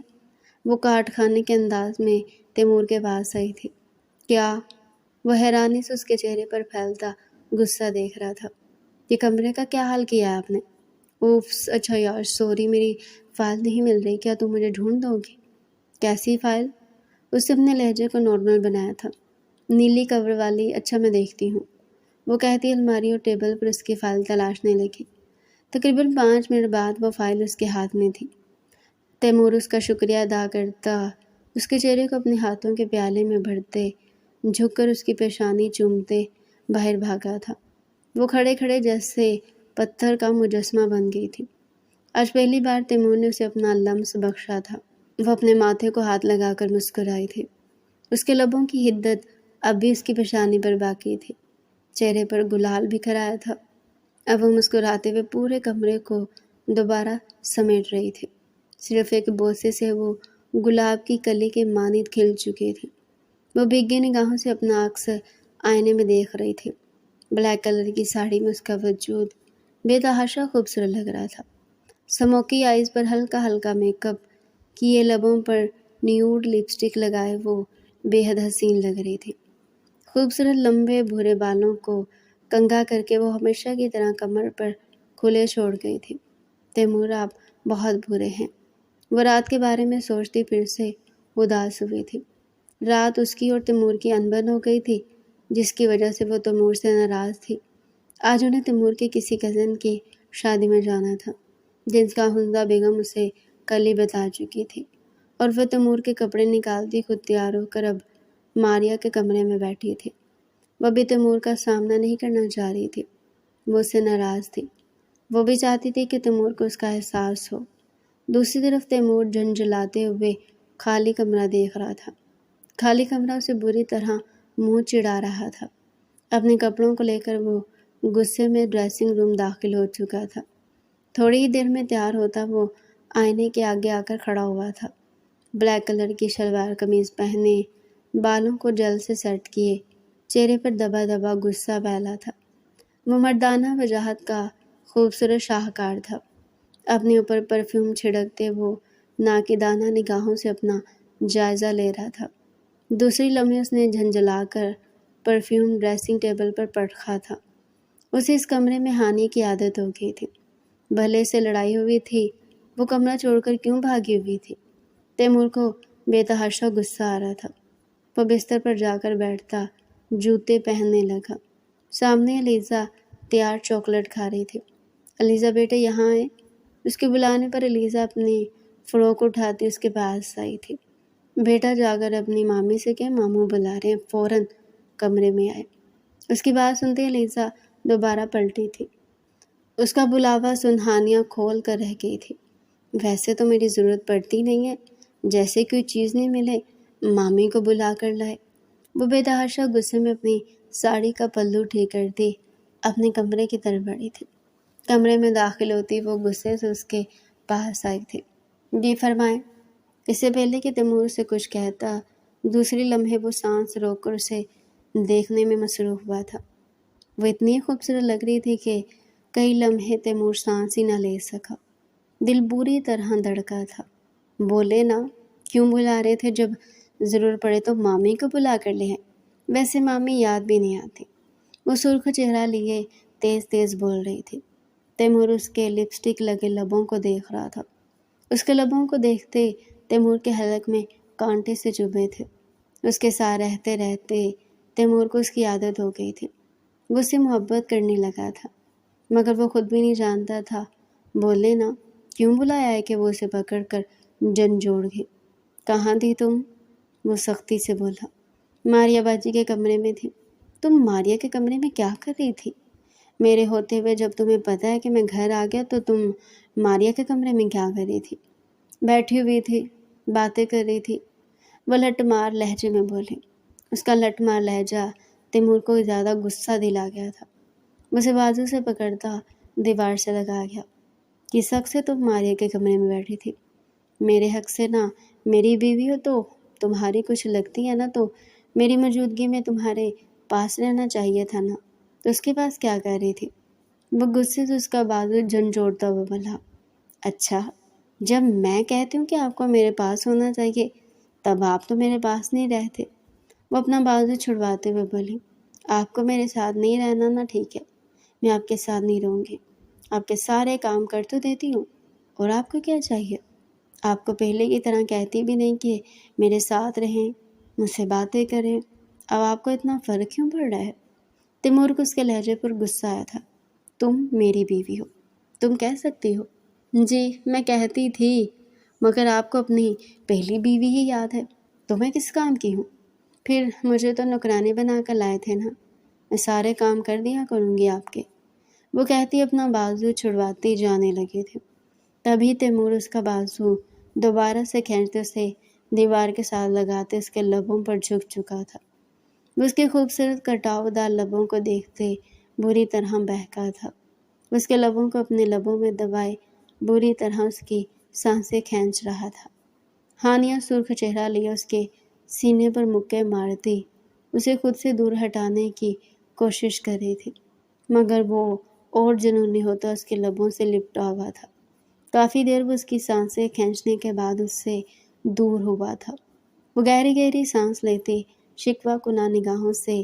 وہ کاٹ کھانے کے انداز میں تیمور کے پاس آئی تھی۔ کیا؟ وہ حیرانی سے اس کے چہرے پر پھیلتا غصہ دیکھ رہا تھا۔ یہ کمرے کا کیا حال کیا ہے آپ نے؟ اوفس، اچھا یار سوری، میری فائل نہیں مل رہی، کیا تم مجھے ڈھونڈ دو گی؟ کیسی فائل؟ اس نے اپنے لہجے کو نارمل بنایا تھا۔ نیلی کور والی، اچھا میں دیکھتی ہوں، وہ کہتی الماری اور ٹیبل پر اس کی فائل تلاشنے لگی۔ تقریباً 5 منٹ بعد وہ فائل اس کے ہاتھ میں تھی۔ تیمور اس کا شکریہ ادا کرتا اس کے چہرے کو اپنے ہاتھوں کے پیالے میں بھرتے جھک کر اس کی پیشانی چومتے باہر بھاگا تھا۔ وہ کھڑے کھڑے جیسے پتھر کا مجسمہ بن گئی تھی۔ آج پہلی بار تیمور نے اسے اپنا لمس بخشا تھا۔ وہ اپنے ماتھے کو ہاتھ لگا کر مسکرائی تھی۔ اس کے لبوں کی حدت اب بھی اس کی پیشانی پر باقی تھی، چہرے پر گلال بکھر آیا تھا۔ اب وہ مسکراتے ہوئے پورے کمرے کو دوبارہ سمیٹ رہی تھی۔ صرف ایک بوسے سے وہ گلاب کی کلی کے مانند کھل چکی تھی۔ وہ بھیگی نگاہوں سے اپنا عکس آئینے میں دیکھ رہی تھی۔ بلیک کلر کی ساڑی میں اس کا وجود بے تحاشا خوبصورت لگ رہا تھا۔ سموکی آئیز پر ہلکا ہلکا میک اپ کیے، لبوں پر نیوڈ لپسٹک لگائے وہ بے حد حسین لگ رہی تھی۔ خوبصورت لمبے بھورے بالوں کو کنگھا کر کے وہ ہمیشہ کی طرح کمر پر کھلے چھوڑ گئی تھی۔ تیمور آپ بہت برے ہیں۔ وہ رات کے بارے میں سوچتی پھر سے اداس ہوئی تھی۔ رات اس کی اور تیمور کی انبن ہو گئی تھی، جس کی وجہ سے وہ تیمور سے ناراض تھی۔ آج انہیں تیمور کے کسی کزن کی شادی میں جانا تھا، جس کا حمزہ بیگم اسے کل ہی بتا چکی تھی، اور وہ تیمور کے کپڑے نکالتی خود تیار ہو کر اب ماریا کے کمرے میں بیٹھی تھی۔ وہ بھی تیمور کا سامنا نہیں کرنا چاہ رہی تھی۔ وہ اس سے ناراض تھی۔ وہ بھی چاہتی تھی کہ تیمور کو اس کا احساس ہو۔ دوسری طرف تیمور جھنجھلاتے ہوئے خالی کمرہ دیکھ رہا تھا۔ خالی کمرہ اسے بری طرح منہ چڑھا رہا تھا۔ اپنے کپڑوں کو لے کر وہ غصے میں ڈریسنگ روم داخل ہو چکا تھا۔ تھوڑی ہی دیر میں تیار ہوتا وہ آئینے کے آگے آ کر کھڑا ہوا تھا۔ بلیک کلر کی شلوار قمیض پہنے، بالوں کو جل سے سیٹ کیے، چہرے پر دبا دبا غصہ پھیلا تھا۔ وہ مردانہ وجاہت کا خوبصورت شاہکار تھا۔ اپنے اوپر پرفیوم چھڑکتے وہ ناقدانہ نگاہوں سے اپنا جائزہ لے رہا تھا۔ دوسری لمحے اس نے جھنجھلا کر پرفیوم ڈریسنگ ٹیبل پر پرکھا تھا۔ اسے اس کمرے میں ہانی کی عادت ہو گئی تھی۔ بھلے سے لڑائی ہوئی تھی، وہ کمرہ چھوڑ کر کیوں بھاگی ہوئی تھی؟ تیمور کو بے تحاشا غصہ آ رہا تھا۔ وہ بستر پر جا کر بیٹھتا، جوتے پہننے لگا۔ سامنے علیزہ تیار چاکلیٹ کھا رہی تھی۔ علیزہ بیٹے یہاں آئے۔ اس کے بلانے پر علیزہ اپنی فروک اٹھاتی اس کے پاس آئی تھی۔ بیٹا جا کر اپنی مامی سے کہ ماموں بلا رہے ہیں، فوراً کمرے میں آئے۔ اس کی بات سنتے علیزہ دوبارہ پلٹی تھی۔ اس کا بلاوا سن ہانیہ کھول کر رہ گئی تھی۔ ویسے تو میری ضرورت پڑتی نہیں ہے، جیسے کوئی چیز نہیں ملے مامی کو بلا کر لائے۔ وہ بے تحاشا غصے میں اپنی ساڑی کا پلو ٹھیک کرتی اپنے کمرے کی طرف بڑھی تھی۔ کمرے میں داخل ہوتی وہ غصے سے اس کے پاس آئی تھی۔ جی فرمائیں۔ اس سے پہلے کہ تیمور سے کچھ کہتا، دوسری لمحے وہ سانس روک کر اسے دیکھنے میں مصروف ہوا تھا۔ وہ اتنی خوبصورت لگ رہی تھی کہ کئی لمحے تیمور سانس ہی نہ لے سکا۔ دل بری طرح دھڑکا تھا۔ بولے نا، کیوں بلا رہے تھے؟ جب ضرور پڑے تو مامی کو بلا کر لے آئیں۔ ویسے مامی یاد بھی نہیں آتی۔ وہ سرخ چہرہ لیے تیز تیز بول رہی تھی۔ تیمور اس کے لپسٹک لگے لبوں کو دیکھ رہا تھا۔ اس کے لبوں کو دیکھتے تیمور کے حلق میں کانٹے سے چبھے تھے۔ اس کے ساتھ رہتے رہتے تیمور کو اس کی عادت ہو گئی تھی۔ وہ اس سے محبت کرنے لگا تھا، مگر وہ خود بھی نہیں جانتا تھا۔ بولے نا، کیوں بلایا ہے؟ کہ وہ اسے پکڑ کر جھنجھوڑ گئی۔ کہاں تھی تم؟ وہ سختی سے بولا۔ ماریا باجی کے کمرے میں تھی۔ تم ماریا کے کمرے میں کیا کر رہی تھی؟ میرے ہوتے ہوئے جب تمہیں پتہ ہے کہ میں گھر آ گیا تو تم ماریا کے کمرے میں کیا کر رہی تھی؟ بیٹھی ہوئی تھی، باتیں کر رہی تھی، وہ لٹ مار لہجے میں بولی۔ اس کا لٹ مار لہجہ تیمور کو زیادہ غصہ دلا گیا تھا۔ اسے بازو سے پکڑتا دیوار سے لگا گیا۔ کس حق سے تم ماریا کے کمرے میں بیٹھی تھی؟ میرے حق سے نہ، میری بیوی ہو تو تمہاری کچھ لگتی ہے نا، تو میری موجودگی میں تمہارے پاس رہنا چاہیے تھا نا، تو اس کے پاس کیا کر رہی تھی؟ وہ غصے سے اس کا بازو جھنجھوڑتا ہوا بولا۔ اچھا، جب میں کہتی ہوں کہ آپ کو میرے پاس ہونا چاہیے تب آپ تو میرے پاس نہیں رہتے۔ وہ اپنا بازو چھڑواتے ہوئے بولی۔ آپ کو میرے ساتھ نہیں رہنا نا، ٹھیک ہے، میں آپ کے ساتھ نہیں رہوں گی۔ آپ کے سارے کام کر تو دیتی ہوں، اور آپ کو کیا چاہیے؟ آپ کو پہلے کی طرح کہتی بھی نہیں کہ میرے ساتھ رہیں، مجھ سے باتیں کریں۔ اب آپ کو اتنا فرق کیوں پڑ رہا ہے؟ تیمور کو اس کے لہجے پر غصہ آیا تھا۔ تم میری بیوی ہو، تم کہہ سکتی ہو۔ جی میں کہتی تھی، مگر آپ کو اپنی پہلی بیوی ہی یاد ہے تو میں کس کام کی ہوں؟ پھر مجھے تو نوکرانی بنا کر لائے تھے نا، میں سارے کام کر دیا کروں گی آپ کے، وہ کہتی اپنا بازو چھڑواتی جانے لگے تھے۔ تبھی تیمور اس کا بازو دوبارہ سے کھینچتے اسے دیوار کے ساتھ لگاتے اس کے لبوں پر جھک چکا تھا۔ وہ اس کے خوبصورت کٹاؤ دار لبوں کو دیکھتے بری طرح بہکا تھا۔ اس کے لبوں کو اپنے لبوں میں دبائے بری طرح اس کی سانسیں کھینچ رہا تھا۔ ہانیہ سرخ چہرہ لیے اس کے سینے پر مکے مارتی اسے خود سے دور ہٹانے کی کوشش کر رہی تھی، مگر وہ اور جنونی ہوتا اس کے لبوں سے لپٹا ہوا تھا۔ کافی دیر وہ اس کی سانسیں کھینچنے کے بعد اس سے دور ہوا تھا۔ وہ گہری گہری سانس لیتی شکوہ کناں نگاہوں سے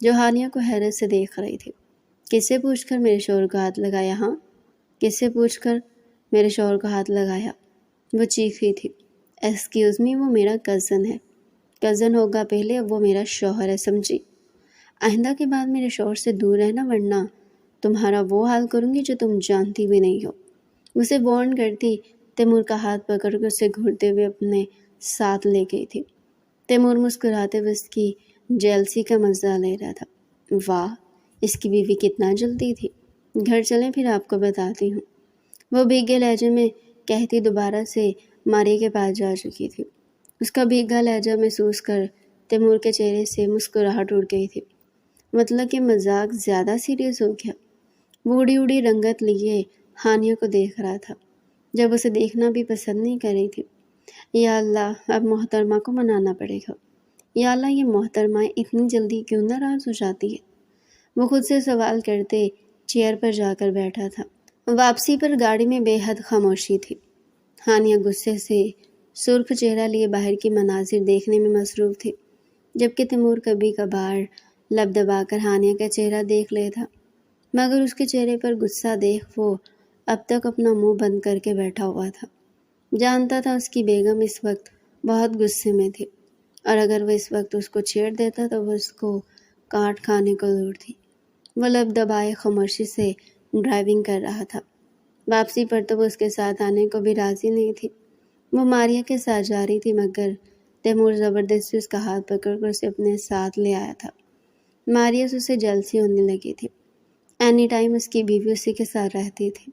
جو ہانیہ کو حیرت سے دیکھ رہی تھی۔ کس سے پوچھ کر میرے شوہر کو ہاتھ لگایا؟ ہاں، کس سے پوچھ کر میرے شوہر کو ہاتھ لگایا؟ وہ چیخ رہی تھی۔ ایکسکیوز می، وہ میرا کزن ہے۔ کزن ہوگا پہلے، اب وہ میرا شوہر ہے، سمجھی؟ آئندہ کے بعد میرے شوہر سے دور رہنا، ورنہ تمہارا وہ حال کروں گی جو تم جانتی بھی نہیں ہو۔ اسے وارن کرتی تیمور کا ہاتھ پکڑ کر اسے گھورتے ہوئے اپنے ساتھ لے گئی تھی۔ تیمور مسکراتے ہوئے اس کی جیلسی کا مزہ لے رہا تھا۔ واہ، اس کی بیوی کتنا جلدی تھی۔ گھر چلیں، پھر آپ کو بتاتی ہوں، وہ بھیگے لہجے میں کہتی دوبارہ سے ماریہ کے پاس جا چکی تھی۔ اس کا بھیگا لہجہ محسوس کر تیمور کے چہرے سے مسکراہٹ اڑ گئی تھی۔ مطلب کہ مذاق زیادہ سیریس ہو گیا۔ وہ اڑی اڑی رنگت لیے ہانیہ کو دیکھ رہا تھا، جب اسے دیکھنا بھی پسند نہیں کر رہی تھی۔ یا اللہ، اب محترمہ کو منانا پڑے گا۔ یا اللہ، یہ محترمہ اتنی جلدی کیوں ناراض ہو جاتی ہے؟ وہ خود سے سوال کرتے چیئر پر جا کر بیٹھا تھا۔ واپسی پر گاڑی میں بے حد خاموشی تھی۔ ہانیہ غصے سے سرخ چہرہ لیے باہر کی مناظر دیکھنے میں مصروف تھی، جبکہ تیمور کبھی کبھار لب دبا کر ہانیہ کا چہرہ دیکھ لیتا، مگر اس کے چہرے پر غصہ دیکھ وہ اب تک اپنا منہ بند کر کے بیٹھا ہوا تھا۔ جانتا تھا اس کی بیگم اس وقت بہت غصے میں تھی، اور اگر وہ اس وقت اس کو چھیڑ دیتا تو وہ اس کو کاٹ کھانے کو دور تھی۔ وہ لب دبائے خاموشی سے ڈرائیونگ کر رہا تھا۔ واپسی پر تو وہ اس کے ساتھ آنے کو بھی راضی نہیں تھی۔ وہ ماریہ کے ساتھ جا رہی تھی، مگر تیمور زبردستی اس کا ہاتھ پکڑ کر اسے اپنے ساتھ لے آیا تھا۔ ماریہ سے اسے جلسی ہونے لگی تھی۔ اینی ٹائم اس کی بیوی اسی کے ساتھ رہتی تھی۔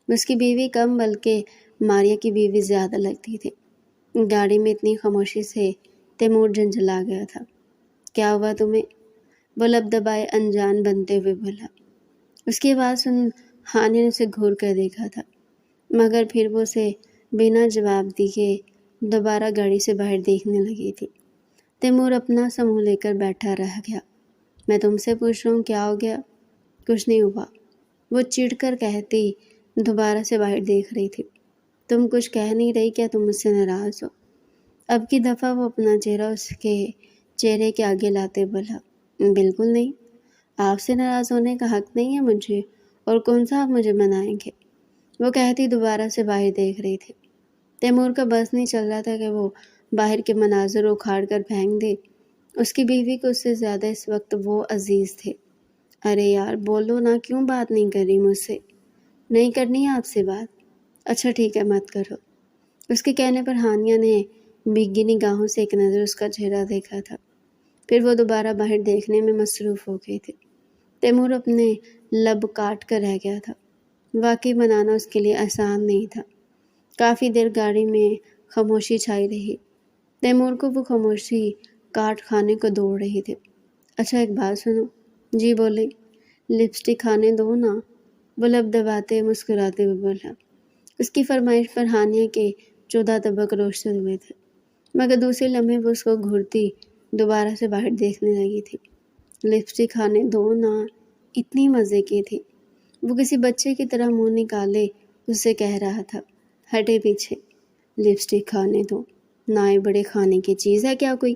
اس کی بیوی کم بلکہ ماریہ کی بیوی زیادہ لگتی تھی۔ گاڑی میں اتنی خاموشی سے تیمور جھنجھلا گیا تھا۔ کیا ہوا تمہیں؟ وہ لب دبائے انجان بنتے ہوئے بولا۔ اس کی آواز سن ہانیہ نے اسے گھور کر دیکھا تھا، مگر پھر وہ اسے بنا جواب دیے دوبارہ گاڑی سے باہر دیکھنے لگی تھی۔ تیمور اپنا سا منہ لے کر بیٹھا رہ گیا۔ میں تم سے پوچھ رہا ہوں، کیا ہو گیا؟ کچھ نہیں ہوا، وہ چڑھ کر کہتی دوبارہ سے باہر دیکھ رہی تھی۔ تم کچھ کہہ نہیں رہی، کیا تم مجھ سے ناراض ہو؟ اب کی دفعہ وہ اپنا چہرہ اس کے چہرے کے آگے لاتے بولا، بالکل نہیں، آپ سے ناراض ہونے کا حق نہیں ہے مجھے، اور کون سا آپ مجھے منائیں گے؟ وہ کہتی دوبارہ سے باہر دیکھ رہی تھی۔ تیمور کا بس نہیں چل رہا تھا کہ وہ باہر کے مناظر اکھاڑ کر پھینک دے۔ اس کی بیوی کو اس سے زیادہ اس وقت وہ عزیز تھے۔ ارے یار بولو نا، کیوں بات نہیں کر رہی مجھ سے؟ نہیں کرنی ہے آپ سے بات؟ اچھا ٹھیک ہے، مت کرو۔ اس کے کہنے پر ہانیہ نے بھیگی نگاہوں سے ایک نظر اس کا چہرہ دیکھا تھا، پھر وہ دوبارہ باہر دیکھنے میں مصروف ہو گئی تھی۔ تیمور اپنے لب کاٹ کر رہ گیا تھا۔ واقعی منانا اس کے لیے آسان نہیں تھا۔ کافی دیر گاڑی میں خاموشی چھائی رہی۔ تیمور کو وہ خاموشی کاٹ کھانے کو دوڑ رہی تھی۔ اچھا ایک بات سنو۔ جی بولے۔ لپسٹک کھانے دو نا، وہ لب دباتے مسکراتے ہوئے بولا۔ اس کی فرمائش پر ہانیہ کے 14 طبق روشن ہوئے تھے، مگر دوسرے لمحے وہ اس کو گھورتی دوبارہ سے باہر دیکھنے لگی تھی۔ لپسٹک کھانے دو نا، اتنی مزے کی تھی۔ وہ کسی بچے کی طرح منہ نکالے اس سے کہہ رہا تھا، ہٹے پیچھے۔ لپسٹک کھانے دو، نائے بڑے کھانے کی چیز ہے کیا کوئی؟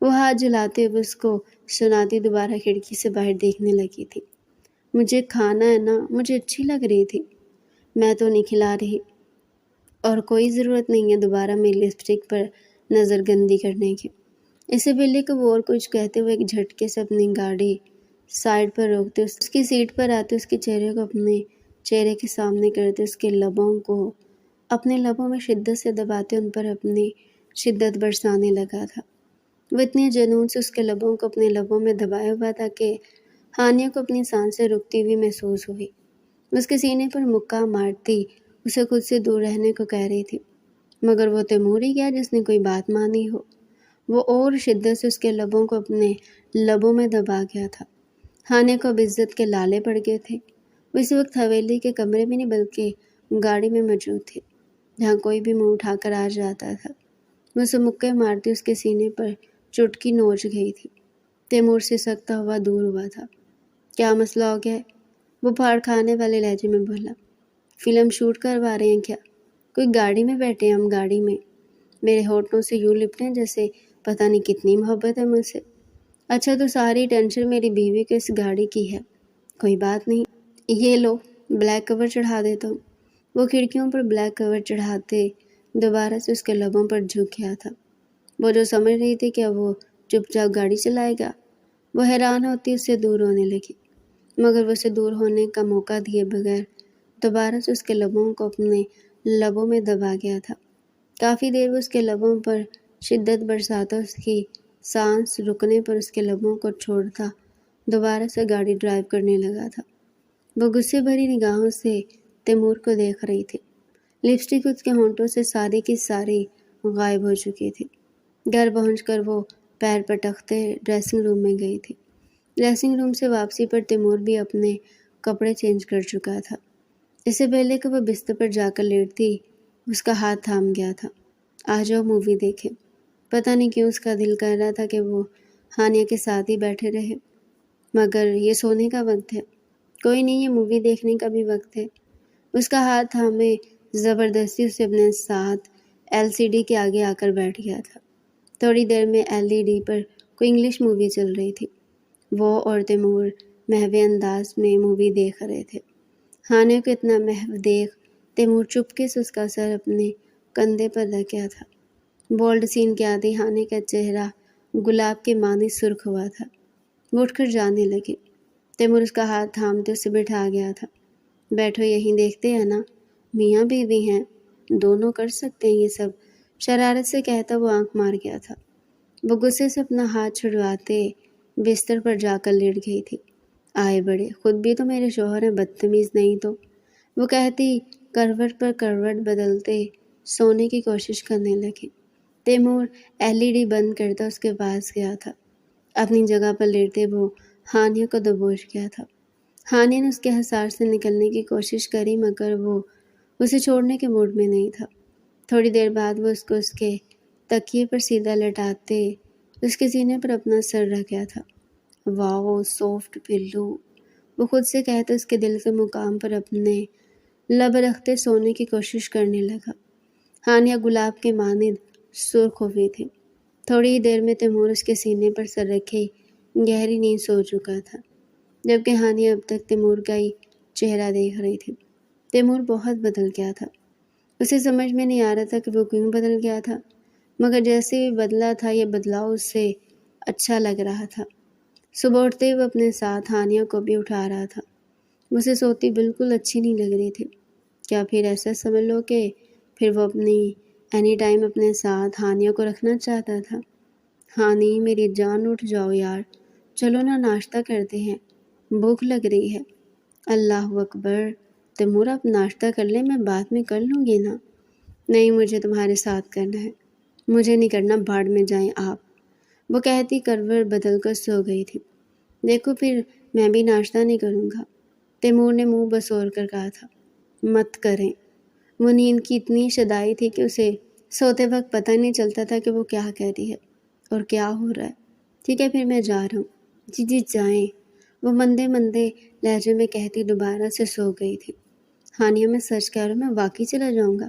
وہ ہاتھ جلاتے ہوئے اس کو سناتی دوبارہ کھڑکی سے باہر دیکھنے لگی تھی۔ مجھے کھانا ہے نا، مجھے اچھی لگ رہی تھی، میں تو نہیں کھلا رہی، اور کوئی ضرورت نہیں ہے دوبارہ میری لپسٹک پر نظر گندی کرنے کی۔ اسے پہلے کہ وہ اور کچھ کہتے ہوئے ایک جھٹکے سے اپنی گاڑی سائڈ پر روکتے اس کی سیٹ پر آتے، اس کے چہرے کو اپنے چہرے کے سامنے کرتے، اس کے لبوں کو اپنے لبوں میں شدت سے دباتے ان پر اپنی شدت برسانے لگا تھا۔ وہ اتنے جنون سے اس کے لبوں کو اپنے لبوں میں دبایا ہوا تھا کہ ہانیہ کو اپنی سانسیں رکتی ہوئی محسوس ہوئی۔ اس کے سینے پر مکہ مارتی اسے خود سے دور رہنے کو کہہ رہی تھی، مگر وہ تیمور ہی کیا جس نے کوئی بات مانی ہو۔ وہ اور شدت سے اس کے لبوں کو اپنے لبوں میں دبا گیا تھا۔ ہانیہ کو اب عزت کے لالے پڑ گئے تھے۔ وہ اس وقت حویلی کے کمرے میں نہیں بلکہ گاڑی میں موجود تھی، جہاں کوئی بھی منہ اٹھا کر آ جاتا تھا۔ وہ اسے مکے مارتی اس کے سینے پر چٹکی نوچ گئی تھی۔ تیمور سے سکتا ہوا دور ہوا تھا۔ کیا مسئلہ ہو گیا ہے؟ وہ پھاڑ کھانے والے لہجے میں بولا۔ فلم شوٹ کروا رہے ہیں کیا؟ کوئی گاڑی میں بیٹھے ہیں ہم، گاڑی میں۔ میرے ہونٹوں سے یوں لپٹیں جیسے پتہ نہیں کتنی محبت ہے مجھ سے۔ اچھا تو ساری ٹینشن میری بیوی کو اس گاڑی کی ہے۔ کوئی بات نہیں، یہ لو بلیک کور چڑھا دیتا ہوں۔ وہ کھڑکیوں پر بلیک کور چڑھاتے دوبارہ سے اس کے لبوں پر جھک گیا تھا۔ وہ جو سمجھ رہی تھی کہ وہ چپ چاپ گاڑی چلائے گا، وہ حیران ہوتی اس سے دور ہونے لگی، مگر وہ اسے دور ہونے کا موقع دیے بغیر دوبارہ سے اس کے لبوں کو اپنے لبوں میں دبا گیا تھا۔ کافی دیر وہ اس کے لبوں پر شدت برساتا، اس کی سانس رکنے پر اس کے لبوں کو چھوڑتا دوبارہ سے گاڑی ڈرائیو کرنے لگا تھا۔ وہ غصے بھری نگاہوں سے تیمور کو دیکھ رہی تھی۔ لپسٹک اس کے ہونٹوں سے ساری کی ساری غائب ہو چکی تھی۔ گھر پہنچ کر وہ پیر پٹکتے ڈریسنگ روم میں گئی تھی۔ ڈریسنگ روم سے واپسی پر تیمور بھی اپنے کپڑے چینج کر چکا تھا۔ اس سے پہلے کہ وہ بستر پر جا کر لیٹتی، اس کا ہاتھ تھام گیا تھا۔ آ جاؤ مووی دیکھیں۔ پتہ نہیں کیوں اس کا دل کر رہا تھا کہ وہ ہانیہ کے ساتھ ہی بیٹھے رہے، مگر یہ سونے کا وقت ہے۔ کوئی نہیں، یہ مووی دیکھنے کا بھی وقت ہے۔ اس کا ہاتھ تھامے زبردستی اسے اپنے ساتھ LCD کے آگے آ کر بیٹھ گیا تھا۔ تھوڑی دیر میں LED پر کوئی انگلش مووی چل رہی تھی۔ وہ اور تیمور محو انداز میں مووی دیکھ رہے تھے۔ ہانیہ کو اتنا محو دیکھ تیمور چپکے سے اس کا سر اپنے کندھے پر رکھ گیا تھا۔ بولڈ سین کے آتے ہانیہ کا چہرہ گلاب کے مانند سرخ ہوا تھا۔ وہ اٹھ کر جانے لگے۔ تیمور اس کا ہاتھ تھامتے اسے بٹھا گیا تھا۔ بیٹھو، یہیں دیکھتے ہیں نا، میاں بیوی ہیں، دونوں کر سکتے ہیں یہ سب، شرارت سے کہتا وہ آنکھ مار گیا تھا۔ وہ غصے سے اپنا ہاتھ چھڑواتے بستر پر جا کر لیٹ گئی تھی۔ آئے بڑے، خود بھی تو میرے شوہر ہیں، بدتمیز نہیں تو، وہ کہتی کروٹ پر کروٹ بدلتے سونے کی کوشش کرنے لگے۔ تیمور LED بند کرتا اس کے پاس گیا تھا۔ اپنی جگہ پر لیٹے وہ ہانیہ کو دبوچ گیا تھا۔ ہانیہ نے اس کے حصار سے نکلنے کی کوشش کری، مگر وہ اسے چھوڑنے کے موڈ میں نہیں تھا۔ تھوڑی دیر بعد وہ اس کو اس کے تکیے پر سیدھا لٹاتے اس کے سینے پر اپنا سر رکھ گیا تھا۔ واو، سافٹ پلو، وہ خود سے کہتے اس کے دل کے مقام پر اپنے لب رکھتے سونے کی کوشش کرنے لگا۔ ہانیہ گلاب کے مانند سرخ ہوئی تھی۔ تھوڑی ہی دیر میں تیمور اس کے سینے پر سر رکھے گہری نیند سو چکا تھا، جبکہ ہانیہ اب تک تیمور کا ہی چہرہ دیکھ رہی تھی۔ تیمور بہت بدل گیا تھا۔ اسے سمجھ میں نہیں آ رہا تھا کہ وہ کیوں بدل گیا تھا، مگر جیسے بھی بدلا تھا یہ بدلاؤ اس سے اچھا لگ رہا تھا۔ صبح اٹھتے وہ اپنے ساتھ ہانیہ کو بھی اٹھا رہا تھا۔ اسے سوتی بالکل اچھی نہیں لگ رہی تھی۔ کیا پھر ایسا سمجھ لو کہ پھر وہ اپنی اینی ٹائم اپنے ساتھ ہانیہ کو رکھنا چاہتا تھا۔ ہانی میری جان، اٹھ جاؤ یار، چلو نا ناشتہ کرتے ہیں، بھوک لگ رہی ہے۔ اللہ اکبر، تیمور آپ ناشتہ کر لیں، میں بعد میں کر لوں گی نا۔ نہیں، مجھے تمہارے ساتھ کرنا ہے۔ مجھے نہیں کرنا، بھاڑ میں جائیں آپ، وہ کہتی کروٹ بدل کر سو گئی تھی۔ دیکھو پھر میں بھی ناشتہ نہیں کروں گا، تیمور نے منہ بسور کر کہا تھا۔ مت کریں، وہ نیند کی اتنی شدائی تھی کہ اسے سوتے وقت پتہ نہیں چلتا تھا کہ وہ کیا کہہ رہی ہے اور کیا ہو رہا ہے۔ ٹھیک ہے پھر میں جا رہا ہوں۔ جی جی جائیں، وہ مندے مندے لہجے میں کہتی دوبارہ سے سو گئی تھی۔ ہانیہ میں سچ کہہ رہا ہوں، میں واقعی چلا جاؤں گا،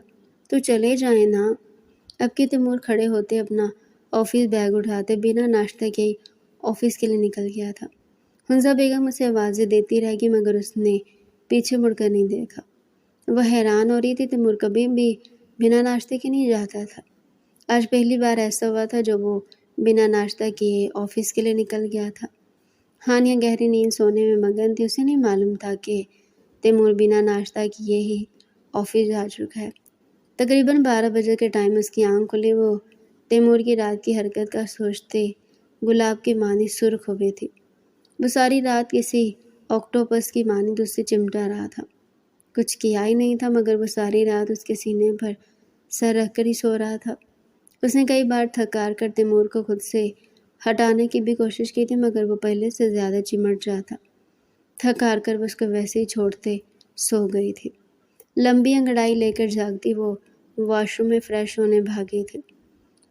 تو چلے جائیں نا۔ اب کہ تیمور کھڑے ہوتے اپنا آفس بیگ اٹھاتے بنا ناشتہ کے ہی آفس کے لیے نکل گیا تھا۔ حنزہ بیگم اسے آوازیں دیتی رہ گئی، مگر اس نے پیچھے مڑ کر نہیں دیکھا۔ وہ حیران ہو رہی تھی، تیمور کبھی بھی بنا ناشتے کے نہیں جاتا تھا۔ آج پہلی بار ایسا ہوا تھا جب وہ بنا ناشتہ کیے آفس کے لیے نکل گیا تھا۔ ہانیہ گہری نیند سونے میں مگن تھی، اسے نہیں معلوم تھا کہ تیمور بنا ناشتہ کیے ہی آفس جا چکا ہے۔ تقریباً 12 بجے کے ٹائم اس کی آنکھ کھلی۔ وہ تیمور کی رات کی حرکت کا سوچتے گلاب کی مانند سرخ ہو گئی تھی۔ وہ ساری رات کسی آکٹوپس کی مانند اس سے چمٹا رہا تھا، کچھ کیا ہی نہیں تھا، مگر وہ ساری رات اس کے سینے پر سر رکھ کر ہی سو رہا تھا۔ اس نے کئی بار تھک ہار کر تیمور کو خود سے ہٹانے کی بھی کوشش کی تھی، مگر وہ پہلے سے زیادہ چمٹ رہا تھا۔ تھک ہار کر وہ اس کو ویسے ہی چھوڑتے سو گئی تھی۔ لمبی انگڑائی لے کر جاگتی وہ واش روم میں فریش ہونے بھاگی تھی۔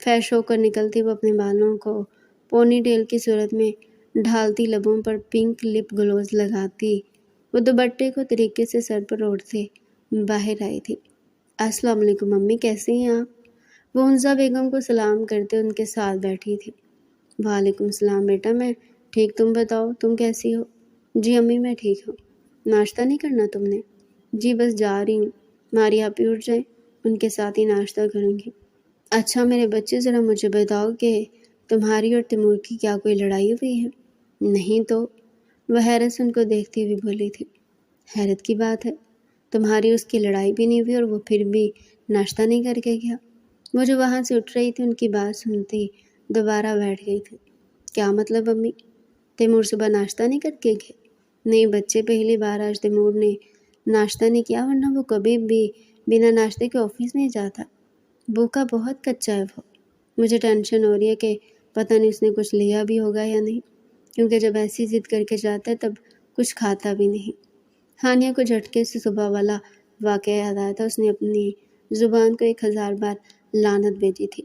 فریش ہو کر نکلتی وہ اپنے بالوں کو پونی ٹیل کی صورت میں ڈھالتی، لبوں پر پنک لپ گلوز لگاتی وہ دوپٹے کو طریقے سے سر پر اوڑھتے باہر آئی تھی۔ السلام علیکم امی، کیسے ہیں آپ؟ وہ حنزہ بیگم کو سلام کرتے ان کے ساتھ بیٹھی تھی۔ وعلیکم السلام بیٹا، میں ٹھیک، تم بتاؤ تم کیسی ہو؟ جی امی میں ٹھیک ہوں۔ ناشتہ نہیں کرنا تم نے؟ جی بس جا رہی ہوں، ماری آپی اٹھ جائیں ان کے ساتھ ہی ناشتہ کروں گی۔ اچھا میرے بچے، ذرا مجھے بتاؤ کہ تمہاری اور تیمور کی کیا کوئی لڑائی ہوئی ہے؟ نہیں تو، وہ حیرت سے ان کو دیکھتی ہوئی بولی تھی۔ حیرت کی بات ہے، تمہاری اس کی لڑائی بھی نہیں ہوئی اور وہ پھر بھی ناشتہ نہیں کر کے گیا۔ وہ جو وہاں سے اٹھ رہی تھی ان کی بات سنتی دوبارہ بیٹھ گئی تھی۔ کیا مطلب امی؟ تیمور صبح ناشتہ نہیں کر کے گئے؟ نہیں بچے، پہلی بار آج تیمور نے ناشتہ نہیں کیا، ورنہ وہ کبھی بھی بنا ناشتے کے آفس نہیں جاتا۔ بھوکا بہت کچا ہے وہ۔ مجھے ٹینشن ہو رہی ہے کہ پتہ نہیں اس نے کچھ لیا بھی ہوگا یا نہیں، کیونکہ جب ایسی ضد کر کے جاتا ہے تب کچھ کھاتا بھی نہیں۔ ہانیہ کو جھٹکے سے صبح والا واقعہ یاد آیا تھا۔ اس نے اپنی زبان کو 1000 بار لعنت بھیجی تھی۔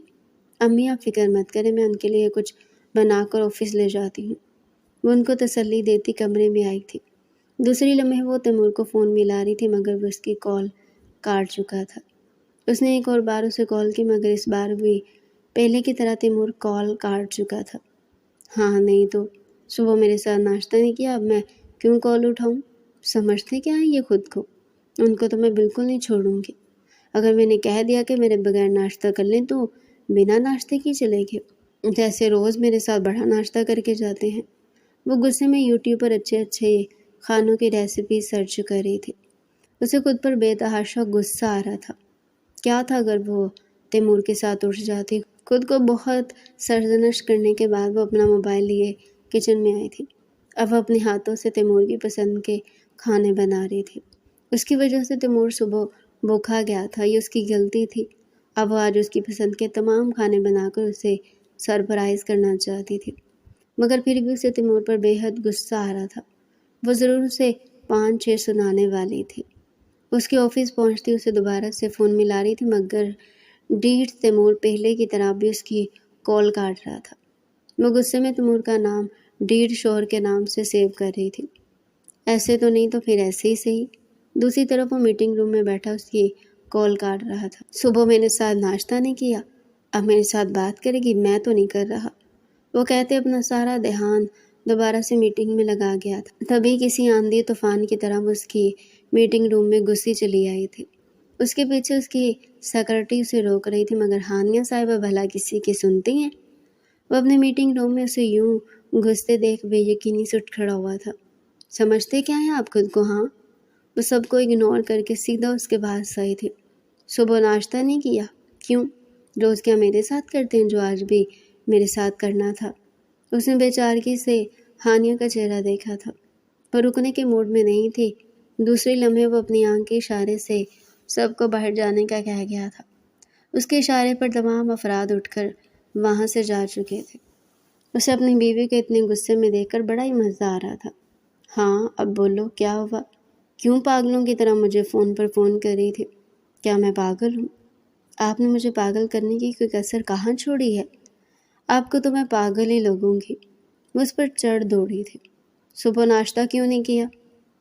امی آپ فکر مت کریں، میں ان کے لیے کچھ بنا کر آفس لے جاتی ہوں۔ وہ ان کو تسلی دیتی کمرے میں آئی تھی۔ دوسری لمحے وہ تیمور کو فون ملا رہی تھی، مگر وہ اس کی کال کاٹ چکا تھا۔ اس نے ایک اور بار اسے کال کی، مگر اس بار بھی پہلے کی طرح تیمور کال کاٹ چکا تھا۔ ہاں نہیں تو، صبح میرے ساتھ ناشتہ نہیں کیا، اب میں کیوں کال اٹھاؤں؟ سمجھتے کیا ہیں یہ خود کو؟ ان کو تو میں بالکل نہیں چھوڑوں گی۔ اگر میں نے کہہ دیا کہ میرے بغیر ناشتہ کر لیں تو بنا ناشتے کی چلے گئے، جیسے روز میرے ساتھ بڑا ناشتہ کر کے جاتے ہیں۔ وہ غصے میں یوٹیوب پر اچھے کھانوں کی ریسیپی سرچ کر رہی تھی۔ اسے خود پر بے تحاشا غصہ آ رہا تھا۔ کیا تھا اگر وہ تیمور کے ساتھ اٹھ جاتی؟ خود کو بہت سرزنش کرنے کے بعد وہ اپنا موبائل لیے کچن میں آئی تھی۔ اب وہ اپنے ہاتھوں سے تیمور کی پسند کے کھانے بنا رہی تھی۔ اس کی وجہ سے تیمور صبح بھوکا گیا تھا، یہ اس کی غلطی تھی۔ اب وہ آج اس کی پسند کے تمام کھانے بنا کر اسے سرپرائز کرنا چاہتی تھی، مگر پھر بھی اسے تیمور پر بے حد غصہ آ رہا تھا۔ وہ ضرور اسے 5-6 سنانے والی تھی۔ اس کے آفس پہنچتی اسے دوبارہ سے فون ملا رہی تھی، مگر ڈیٹ تیمور پہلے کی طرح بھی اس کی کال کاٹ رہا تھا۔ وہ غصے میں تیمور کا نام ڈیٹ شوہر کے نام سے سیو کر رہی تھی۔ ایسے تو نہیں تو پھر ایسے ہی صحیح۔ دوسری طرف وہ میٹنگ روم میں بیٹھا اس کی کال کاٹ رہا تھا۔ صبح میرے ساتھ ناشتہ نہیں کیا، اب میرے ساتھ بات کرے گی؟ میں تو نہیں کر رہا، وہ کہتے اپنا سارا دھیان دوبارہ سے میٹنگ میں لگا گیا تھا۔ تبھی کسی آندھی طوفان کی طرح وہ اس کی میٹنگ روم میں گھسی چلی آئی تھی۔ اس کے پیچھے اس کی سیکرٹری اسے روک رہی تھی، مگر ہانیہ صاحبہ بھلا کسی کی سنتی ہیں؟ وہ اپنے میٹنگ روم میں اسے یوں گھستے دیکھ بے یقینی سے اٹھ کھڑا ہوا تھا۔ سمجھتے کیا ہیں آپ خود کو؟ ہاں؟ وہ سب کو اگنور کر کے سیدھا اس کے پاس آئی تھی۔ صبح ناشتہ نہیں کیا؟ کیوں؟ روز کیا میرے ساتھ کرتے ہیں جو آج بھی میرے ساتھ کرنا تھا؟ اس نے بے چارگی سے ہانیہ کا چہرہ دیکھا تھا۔ وہ رکنے کے موڈ میں نہیں تھی۔ دوسرے لمحے وہ اپنی آنکھ کے اشارے سے سب کو باہر جانے کا کہہ گیا تھا۔ اس کے اشارے پر تمام افراد اٹھ کر وہاں سے جا چکے تھے۔ اسے اپنی بیوی کے اتنے غصے میں دیکھ کر بڑا ہی مزہ آ رہا تھا۔ ہاں اب بولو، کیا ہوا؟ کیوں پاگلوں کی طرح مجھے فون پر فون کر رہی تھی؟ کیا میں پاگل ہوں؟ آپ نے مجھے پاگل کرنے کی کوئی کسر کہاں چھوڑی ہے؟ آپ کو تو میں پاگل ہی لگوں گی۔ وہ اس پر چڑھ دوڑی تھی۔ صبح ناشتہ کیوں نہیں کیا؟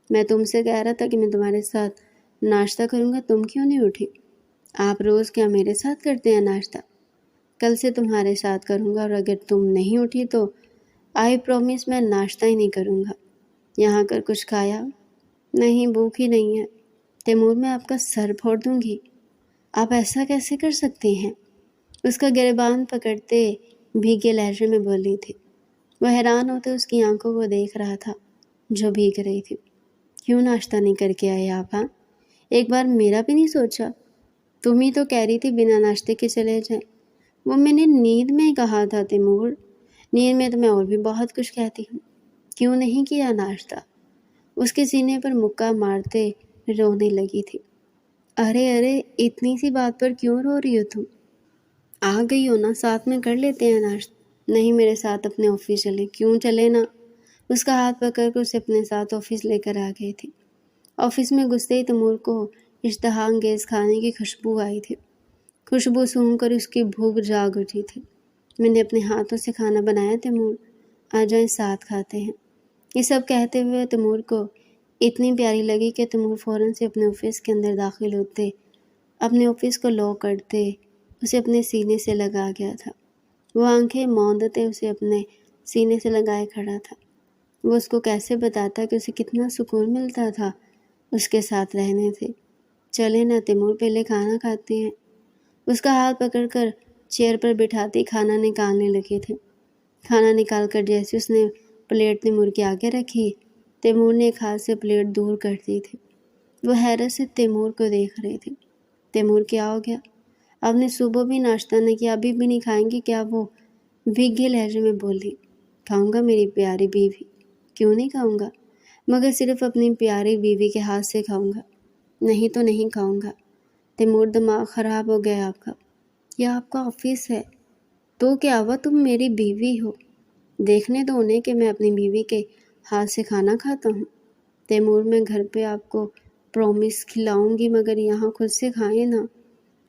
میں تم سے کہہ رہا تھا کہ میں تمہارے ساتھ ناشتہ کروں گا، تم کیوں نہیں اٹھی؟ آپ روز کیا میرے ساتھ کرتے ہیں ناشتہ؟ کل سے تمہارے ساتھ کروں گا، اور اگر تم نہیں اٹھی تو آئی پرومس میں ناشتہ ہی نہیں کروں گا۔ یہاں کر کچھ کھایا؟ نہیں، بھوک ہی نہیں ہے۔ تیمور میں آپ کا سر پھوڑ دوں گی۔ آپ ایسا کیسے کر سکتے ہیں؟ اس کا گریبان پکڑتے بھیگے لہجے میں بولی تھی۔ وہ حیران ہوتے اس کی آنکھوں کو دیکھ رہا تھا جو بھیگ رہی تھی۔ کیوں ناشتہ نہیں کر کے آئے آپ؟ ہاں، ایک بار میرا بھی نہیں سوچا؟ تم ہی تو کہہ رہی تھی بنا ناشتے کے چلے جائیں۔ وہ میں نے نیند میں کہا تھا تیمور، نیند میں تو میں اور بھی بہت کچھ کہتی ہوں۔ کیوں نہیں کیا ناشتہ؟ اس کے سینے پر مکہ مارتے رونے لگی تھی۔ ارے اتنی سی بات پر کیوں رو رہی ہو تم؟ آ گئی ہو نا، ساتھ میں کر لیتے ہیں ناشتہ۔ نہیں، میرے ساتھ اپنے آفس چلے۔ کیوں چلے نا؟ اس کا ہاتھ پکڑ کر اسے اپنے ساتھ آفس لے کر آ گئی تھی۔ آفس میں گھستے ہی تیمور کو اشتہا انگیز کھانے کی خوشبو آئی تھی۔ خوشبو سونگھ کر اس کی بھوک جاگ اٹھی تھی۔ میں نے اپنے ہاتھوں سے کھانا بنایا تیمور، آ جائیں ساتھ کھاتے ہیں۔ یہ سب کہتے ہوئے تیمور کو اتنی پیاری لگی کہ تیمور فوراً سے اپنے آفس کے اندر داخل ہوتے، اپنے آفس کو لاک کرتے اسے اپنے سینے سے لگا گیا تھا۔ وہ آنکھیں موندتے اسے اپنے سینے سے لگائے کھڑا تھا۔ وہ اس کو کیسے بتاتا کہ اسے کتنا سکون ملتا تھا اس کے ساتھ رہنے سے۔ چلے نا تیمور، پہلے کھانا کھاتے ہیں۔ اس کا ہاتھ پکڑ کر چیئر پر بٹھاتی کھانا نکالنے لگے تھے۔ کھانا نکال کر جیسے اس نے پلیٹ تیمور کے آگے رکھی، تیمور نے ایک ہاتھ سے پلیٹ دور کر دی تھی۔ وہ حیرت سے تیمور کو دیکھ رہے تھے۔ تیمور، کیا ہو گیا؟ آپ نے صبح بھی ناشتہ نہیں کیا، ابھی بھی نہیں کھائیں گے کیا؟ وہ بھیگے لہجے میں بولی۔ کھاؤں گا میری پیاری بیوی، کیوں نہیں کھاؤں گا، مگر صرف اپنی پیاری بیوی کے ہاتھ سے کھاؤں گا، نہیں تو نہیں کھاؤں گا۔ تیمور، دماغ خراب ہو گیا آپ کا؟ یہ آپ کا آفس ہے، تو کیا ہوا، تم میری بیوی ہو، دیکھنے تو انہیں کہ میں اپنی بیوی کے ہاتھ سے کھانا کھاتا ہوں۔ تیمور، میں گھر پہ آپ کو پرومس کھلاؤں گی، مگر یہاں خود سے کھائیں نا۔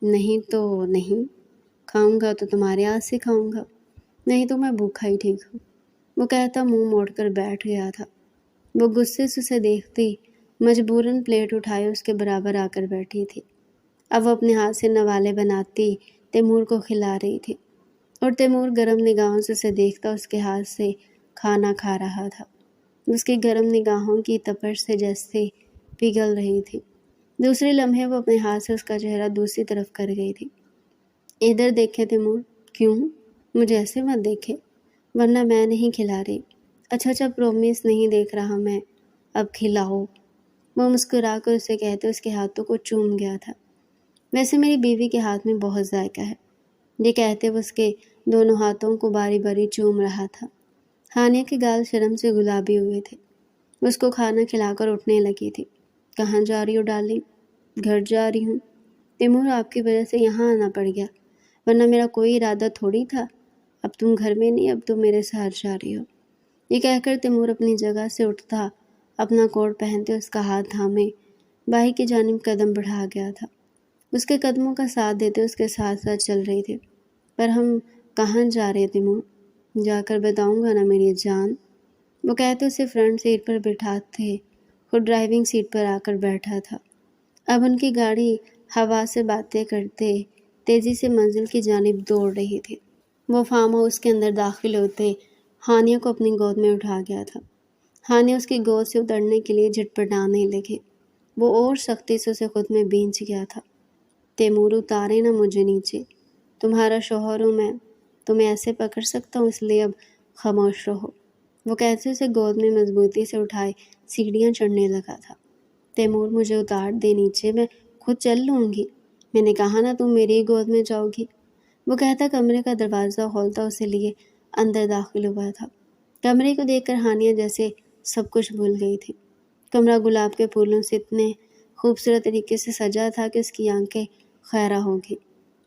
نہیں تو نہیں کھاؤں گا، تو تمہارے ہاتھ سے کھاؤں گا، نہیں تو میں بھوکا ہی ٹھیک ہوں، وہ کہتا منہ موڑ کر بیٹھ گیا تھا۔ وہ غصے سے اسے دیکھتی مجبوراً پلیٹ اٹھائے اس کے برابر آ کر بیٹھی تھی۔ اب وہ اپنے ہاتھ سے نوالے بناتی تیمور کو کھلا رہی تھی، اور تیمور گرم نگاہوں سے اسے دیکھتا اس کے ہاتھ سے کھانا کھا رہا تھا۔ اس کی گرم نگاہوں کی تپش سے جیسے پگھل رہی تھی۔ دوسرے لمحے وہ اپنے ہاتھ سے اس کا چہرہ دوسری طرف کر گئی تھی۔ ادھر دیکھے تیمور، کیوں؟ مجھے ایسے مت دیکھے، ورنہ میں نہیں کھلا رہی۔ اچھا پرومس نہیں دیکھ رہا میں، اب کھلاؤ۔ وہ مسکرا کر اسے کہتے اس کے ہاتھوں کو چوم گیا تھا۔ ویسے میری بیوی کے ہاتھ میں بہت ذائقہ ہے، یہ کہتے وہ اس کے دونوں ہاتھوں کو باری باری چوم رہا تھا۔ ہانیہ کے گال شرم سے گلابی ہوئے تھے۔ وہ اس کو کھانا کھلا کر اٹھنے لگی تھی۔ کہاں جا رہی ہو ڈارلنگ؟ گھر جا رہی ہوں۔ تیمور، آپ کی وجہ سے یہاں آنا پڑ گیا، ورنہ میرا کوئی ارادہ تھوڑی تھا۔ اب تم گھر میں نہیں، اب تم میرے ساتھ جا رہی ہو۔ یہ کہہ کر تیمور اپنی جگہ سے اٹھتا، اپنا کوٹ پہنتے اس کا ہاتھ تھامے باہر کی جانب قدم بڑھا گیا تھا۔ اس کے قدموں کا ساتھ دیتے اس کے ساتھ ساتھ چل رہی تھی۔ پر ہم کہاں جا رہے تیمور؟ جا کر بتاؤں گا نا میری جان، وہ کہتے اسے فرنٹ سیٹ پر بٹھاتے خود ڈرائیونگ سیٹ پر آ کر بیٹھا تھا۔ اب ان کی گاڑی ہوا سے باتیں کرتے تیزی سے منزل کی جانب دوڑ رہی تھی۔ وہ فارم ہاؤس کے اندر داخل ہوتے ہانیہ کو اپنی گود میں اٹھا گیا تھا۔ ہانیہ اس کی گود سے اترنے کے لیے جھٹپٹانے لگے۔ وہ اور سختی سے اسے خود میں بھینچ گیا تھا۔ تیمور، اتارے نہ مجھے نیچے، تمہارا شوہر ہوں میں، تمہیں ایسے پکڑ سکتا ہوں، اس لیے اب خاموش رہو۔ وہ کیسے اسے گود میں مضبوطی سے اٹھائے سیڑھیاں چڑھنے لگا تھا۔ تیمور، مجھے اتار دے نیچے، میں خود چل لوں گی، میں نے کہا نا تم میری گود میں جاؤ گی، وہ کہتا کمرے کا دروازہ کھولتا اسے لیے اندر داخل ہوا تھا۔ کمرے کو دیکھ کر ہانیہ جیسے سب کچھ بھول گئی تھی۔ کمرہ گلاب کے پھولوں سے اتنے خوبصورت طریقے سے سجا تھا کہ اس کی آنکھیں خیرہ ہو گئی۔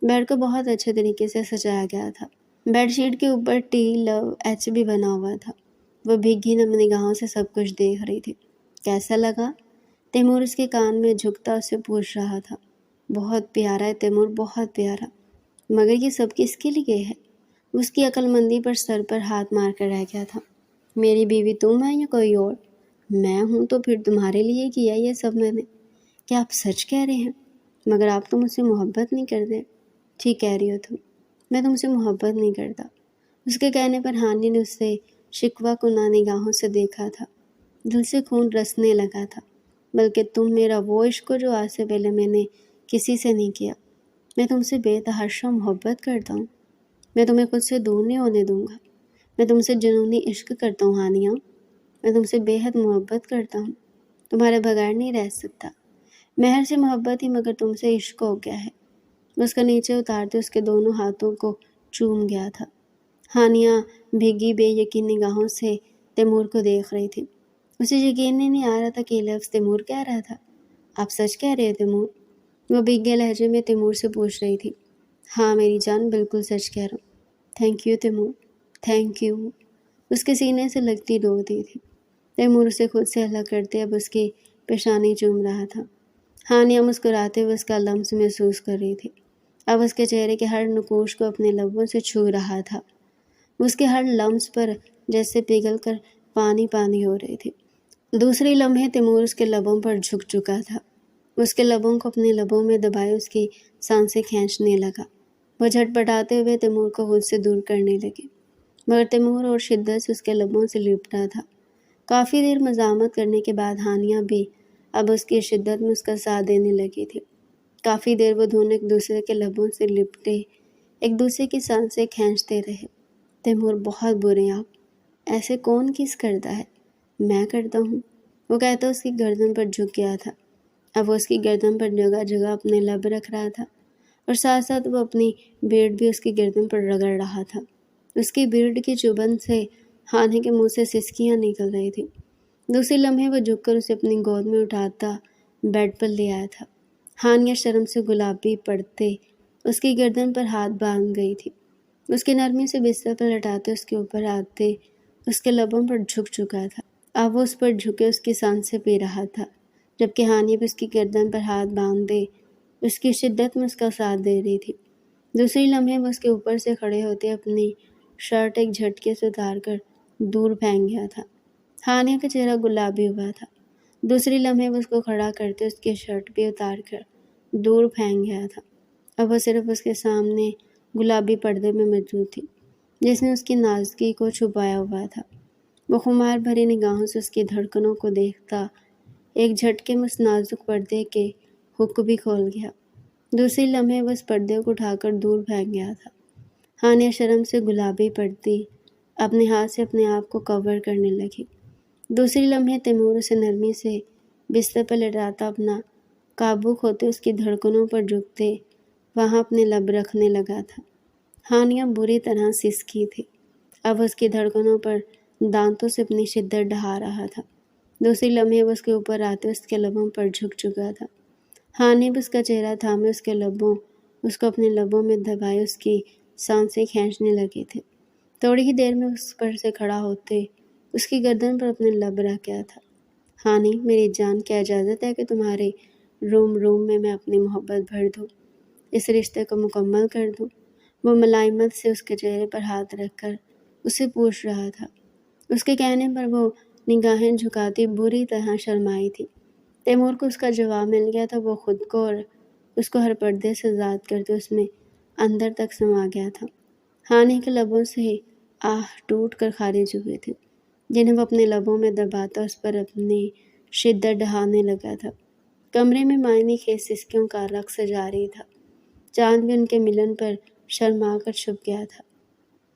بیڈ کو بہت اچھے طریقے سے سجایا گیا تھا۔ بیڈ شیٹ کے اوپر ٹی لو ایچ بھی بنا ہوا تھا۔ وہ بھیگی نم نگاہوں سے سب کچھ دیکھ رہی تھی۔ کیسا لگا؟ تیمور اس کے کان میں جھکتا اسے پوچھ رہا تھا۔ بہت پیارا ہے تیمور، بہت پیارا، مگر یہ سب کس کے لیے ہے؟ اس کی عقل مندی پر سر پر ہاتھ مار کر رہ گیا تھا۔ میری بیوی تم ہے یا کوئی اور؟ میں ہوں تو پھر تمہارے لیے کیا یہ سب میں نے۔ کیا آپ سچ کہہ رہے ہیں؟ مگر آپ تو مجھ سے محبت نہیں کرتے۔ ٹھیک کہہ رہی ہو تم، میں تم سے محبت نہیں کرتا۔ اس کے کہنے پر ہانیہ نے اسے شکوہ کناں نگاہوں سے دیکھا تھا۔ دل سے خون رسنے لگا تھا۔ بلکہ تم میرا وہ عشق ہو جو آج سے پہلے میں نے کسی سے نہیں کیا۔ میں تم سے بے تحاشا محبت کرتا ہوں، میں تمہیں خود سے دور نہیں ہونے دوں گا۔ میں تم سے جنونی عشق کرتا ہوں ہانیہ، میں تم سے بے حد محبت کرتا ہوں، تمہارے بغیر نہیں رہ سکتا۔ مہر سے محبت ہی مگر تم سے عشق ہو گیا ہے۔ اس کا نیچے اتارتے اس کے دونوں ہاتھوں کو چوم گیا تھا۔ ہانیہ بھیگی بے یقین نگاہوں سے تیمور کو دیکھ رہی تھی۔ اسے یقین ہی نہیں آ رہا تھا کہ یہ لفظ تیمور کہہ رہا تھا۔ آپ سچ کہہ رہے تیمور؟ وہ بھیگے لہجے میں تیمور سے پوچھ رہی تھی۔ ہاں میری جان، بالکل سچ کہہ رہا ہوں۔ Thank you Taimur, thank you, اس کے سینے سے لگتی ڈوبتی تھی۔ تیمور اسے خود سے الگ کرتے اب اس کی پیشانی چوم رہا تھا۔ ہانیہ مسکراتے ہوئے اس کا لمس محسوس کر رہی تھی۔ اب اس کے چہرے کے ہر نقوش کو اپنے لبوں سے چھو رہا تھا۔ اس کے ہر لمس پر جیسے پگھل کر پانی پانی ہو رہی تھی۔ دوسری لمحے تیمور اس کے لبوں پر جھک چکا تھا۔ اس کے لبوں کو اپنے لبوں میں دبائے اس کی سانسیں کھینچنے لگا۔ وہ جھٹپٹاتے ہوئے تیمور کو خود سے دور کرنے لگے، مگر تیمور اور شدت سے اس کے لبوں سے لپٹا تھا۔ کافی دیر مزاحمت کرنے کے بعد ہانیہ بھی اب اس کی شدت میں اس کا ساتھ دینے لگی تھی۔ کافی دیر وہ دونوں ایک دوسرے کے لبوں سے لپٹے، ایک دوسرے کی سانسیں کھینچتے رہے۔ تیمور بہت برے ہیں آپ، ایسے کون کس کرتا ہے؟ میں کرتا ہوں، وہ کہتا اس کی گردن پر جھک گیا تھا۔ اب وہ اس کی گردن پر جگہ جگہ اپنے لب رکھ رہا تھا اور ساتھ ساتھ وہ اپنی بیڑ بھی اس کی گردن پر رگڑ رہا تھا۔ اس کی بیڑ کی چبھن سے ہانیہ کے منہ سے سسکیاں نکل رہی تھیں۔ دوسرے لمحے وہ جھک کر اسے اپنی گود میں اٹھاتا بیڈ پر لے آیا تھا۔ ہانیہ شرم سے گلابی پڑتے اس کی گردن پر ہاتھ باندھ گئی تھی۔ اس کی نرمی سے بستر پر لٹاتے اس کے اوپر آتے اس کے لبوں پر جھک چکا تھا۔ اب وہ اس پر جھکے اس کی سانسیں پی رہا تھا، جبکہ ہانیہ بھی اس کی گردن پر ہاتھ باندھے اس کی شدت میں اس کا ساتھ دے رہی تھی۔ دوسری لمحے وہ اس کے اوپر سے کھڑے ہوتے اپنی شرٹ ایک جھٹکے سے اتار کر دور پھینک گیا تھا۔ ہانیہ کا چہرہ گلابی ہوا تھا۔ دوسری لمحے وہ اس کو کھڑا کرتے اس کی شرٹ بھی اتار کر دور پھینک گیا تھا۔ اب وہ صرف اس کے سامنے گلابی پردے میں موجود تھی، جس نے اس کی نازکی کو چھپایا ہوا تھا۔ وہ خمار بھری نگاہوں سے اس کی دھڑکنوں کو دیکھتا ایک جھٹکے میں اس نازک پردے کے ہک بھی کھول گیا۔ دوسری لمحے وہ اس پردے کو اٹھا کر دور پھینک گیا تھا۔ ہانیہ شرم سے گلابی پڑتی اپنے ہاتھ سے اپنے آپ کو کور کرنے لگی۔ دوسری لمحے تیمور اسے نرمی سے بستر پر لٹاتا اپنا قابو کھوتے اس کی دھڑکنوں پر جھکتے وہاں اپنے لب رکھنے لگا تھا۔ ہانیہ بری طرح سسکی تھی۔ اب اس کی دھڑکنوں پر دانتوں سے اپنی شدت ڈھا رہا تھا۔ دوسری لمحے وہ اس کے اوپر آتے اس کے لبوں پر جھک چکا تھا۔ ہانیہ بھی اس کا چہرہ تھامے اس کے لبوں اس کو اپنے لبوں میں دبائے اس کی سانسیں کھینچنے لگے تھے۔ تھوڑی ہی دیر میں اس پر سے کھڑا ہوتے اس کی گردن پر اپنے لب رکھ گیا تھا۔ ہانی میری جان، کیا اجازت ہے کہ تمہارے روم میں اپنی محبت بھر دوں، اس رشتے کو مکمل کر دوں؟ وہ ملائمت سے اس کے چہرے پر ہاتھ رکھ کر اسے پوچھ رہا تھا۔ اس کے کہنے پر وہ نگاہیں جھکاتی بری طرح شرمائی تھی۔ تیمور کو اس کا جواب مل گیا تھا۔ وہ خود کو اور اس کو ہر پردے سے آزاد کرتے اس میں اندر تک سما گیا تھا۔ ہانی کے لبوں سے آہ ٹوٹ کر خارج ہوئے تھے، جنہیں وہ اپنے لبوں میں دباتا اس پر اپنی شدت ڈھانے لگا تھا۔ کمرے میں معنی خیز سسکیوں کا رقص جاری تھا۔ چاند بھی ان کے ملن پر شرما کر چھپ گیا تھا۔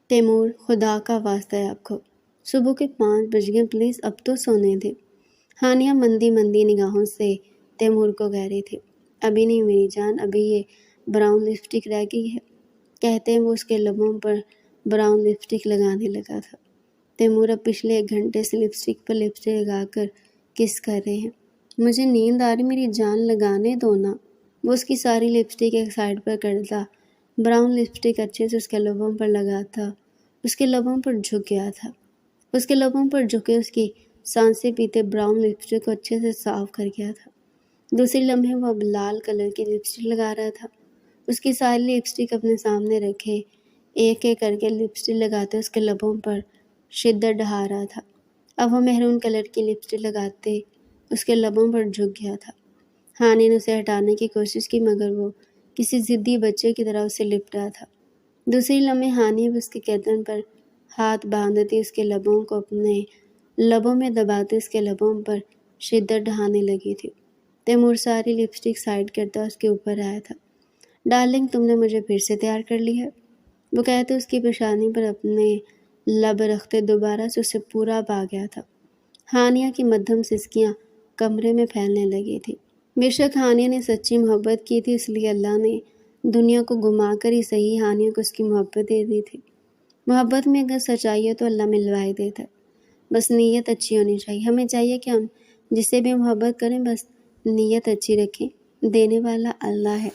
تیمور، خدا کا واسطہ ہے آپ کو، صبح کے 5 بج گئے، پلیز اب تو سونے دے۔ ہانیہ مندی مندی نگاہوں سے تیمور کو کہہ رہی تھی۔ ابھی نہیں میری جان، ابھی یہ براؤن لپسٹک رہ گئی ہے، کہتے ہیں وہ اس کے لبوں پر براؤن لپسٹک لگانے لگا تھا۔ تیمور اب پچھلے 1 گھنٹے سے لپسٹک پر لپسٹک لگا کر کس کر رہے ہیں۔ مجھے نیند آ رہی میری جان، لگانے دو نا۔ وہ اس کی ساری لپسٹک ایک سائڈ پر کرتا براؤن لپسٹک اچھے سے اس کے لبوں پر لگاتا اس کے لبوں پر جھک گیا تھا۔ اس کے لبوں پر جھکے اس کی سانسیں پیتے براؤن لپسٹک کو اچھے سے صاف کر گیا تھا۔ دوسری لمحے وہ اب لال کلر کی لپسٹک لگا رہا تھا۔ اس کی ساری لپسٹک اپنے سامنے رکھے ایک ایک کر کے لپسٹک لگاتے اس کے لبوں پر شدت ڈھا رہا تھا۔ اب وہ میرون کلر کی لپسٹک لگاتے اس کے لبوں پر جھک گیا تھا۔ ہانی نے اسے ہٹانے کی کوشش کی، مگر وہ کسی ضدی بچے کی طرح اسے لپٹا تھا۔ دوسری لمحے ہانی بھی اس کی گردن پر ہاتھ باندھتی اس کے لبوں کو اپنے لبوں میں دباتے اس کے لبوں پر شدت ڈھانے لگی تھی۔ تیمور ساری لپسٹک سائڈ کرتا اس کے اوپر آیا تھا۔ ڈارلنگ، تم نے مجھے پھر سے تیار کر لی ہے، وہ کہتے اس کی پیشانی پر اپنے لب رکھتے دوبارہ سے اسے پورا پا گیا تھا۔ ہانیہ کی مدھم سسکیاں کمرے میں پھیلنے لگی تھی۔ بے شک ہانیہ نے سچی محبت کی تھی، اس لیے اللہ نے دنیا کو گھما کر ہی صحیح ہانیہ کو اس کی محبت دے دی تھی۔ محبت میں اگر سچائی ہے تو اللہ ملوائے دیتا ہے، بس نیت اچھی ہونی چاہیے۔ ہمیں چاہیے کہ ہم جس سے بھی محبت کریں بس نیت اچھی رکھیں، دینے والا اللہ ہے۔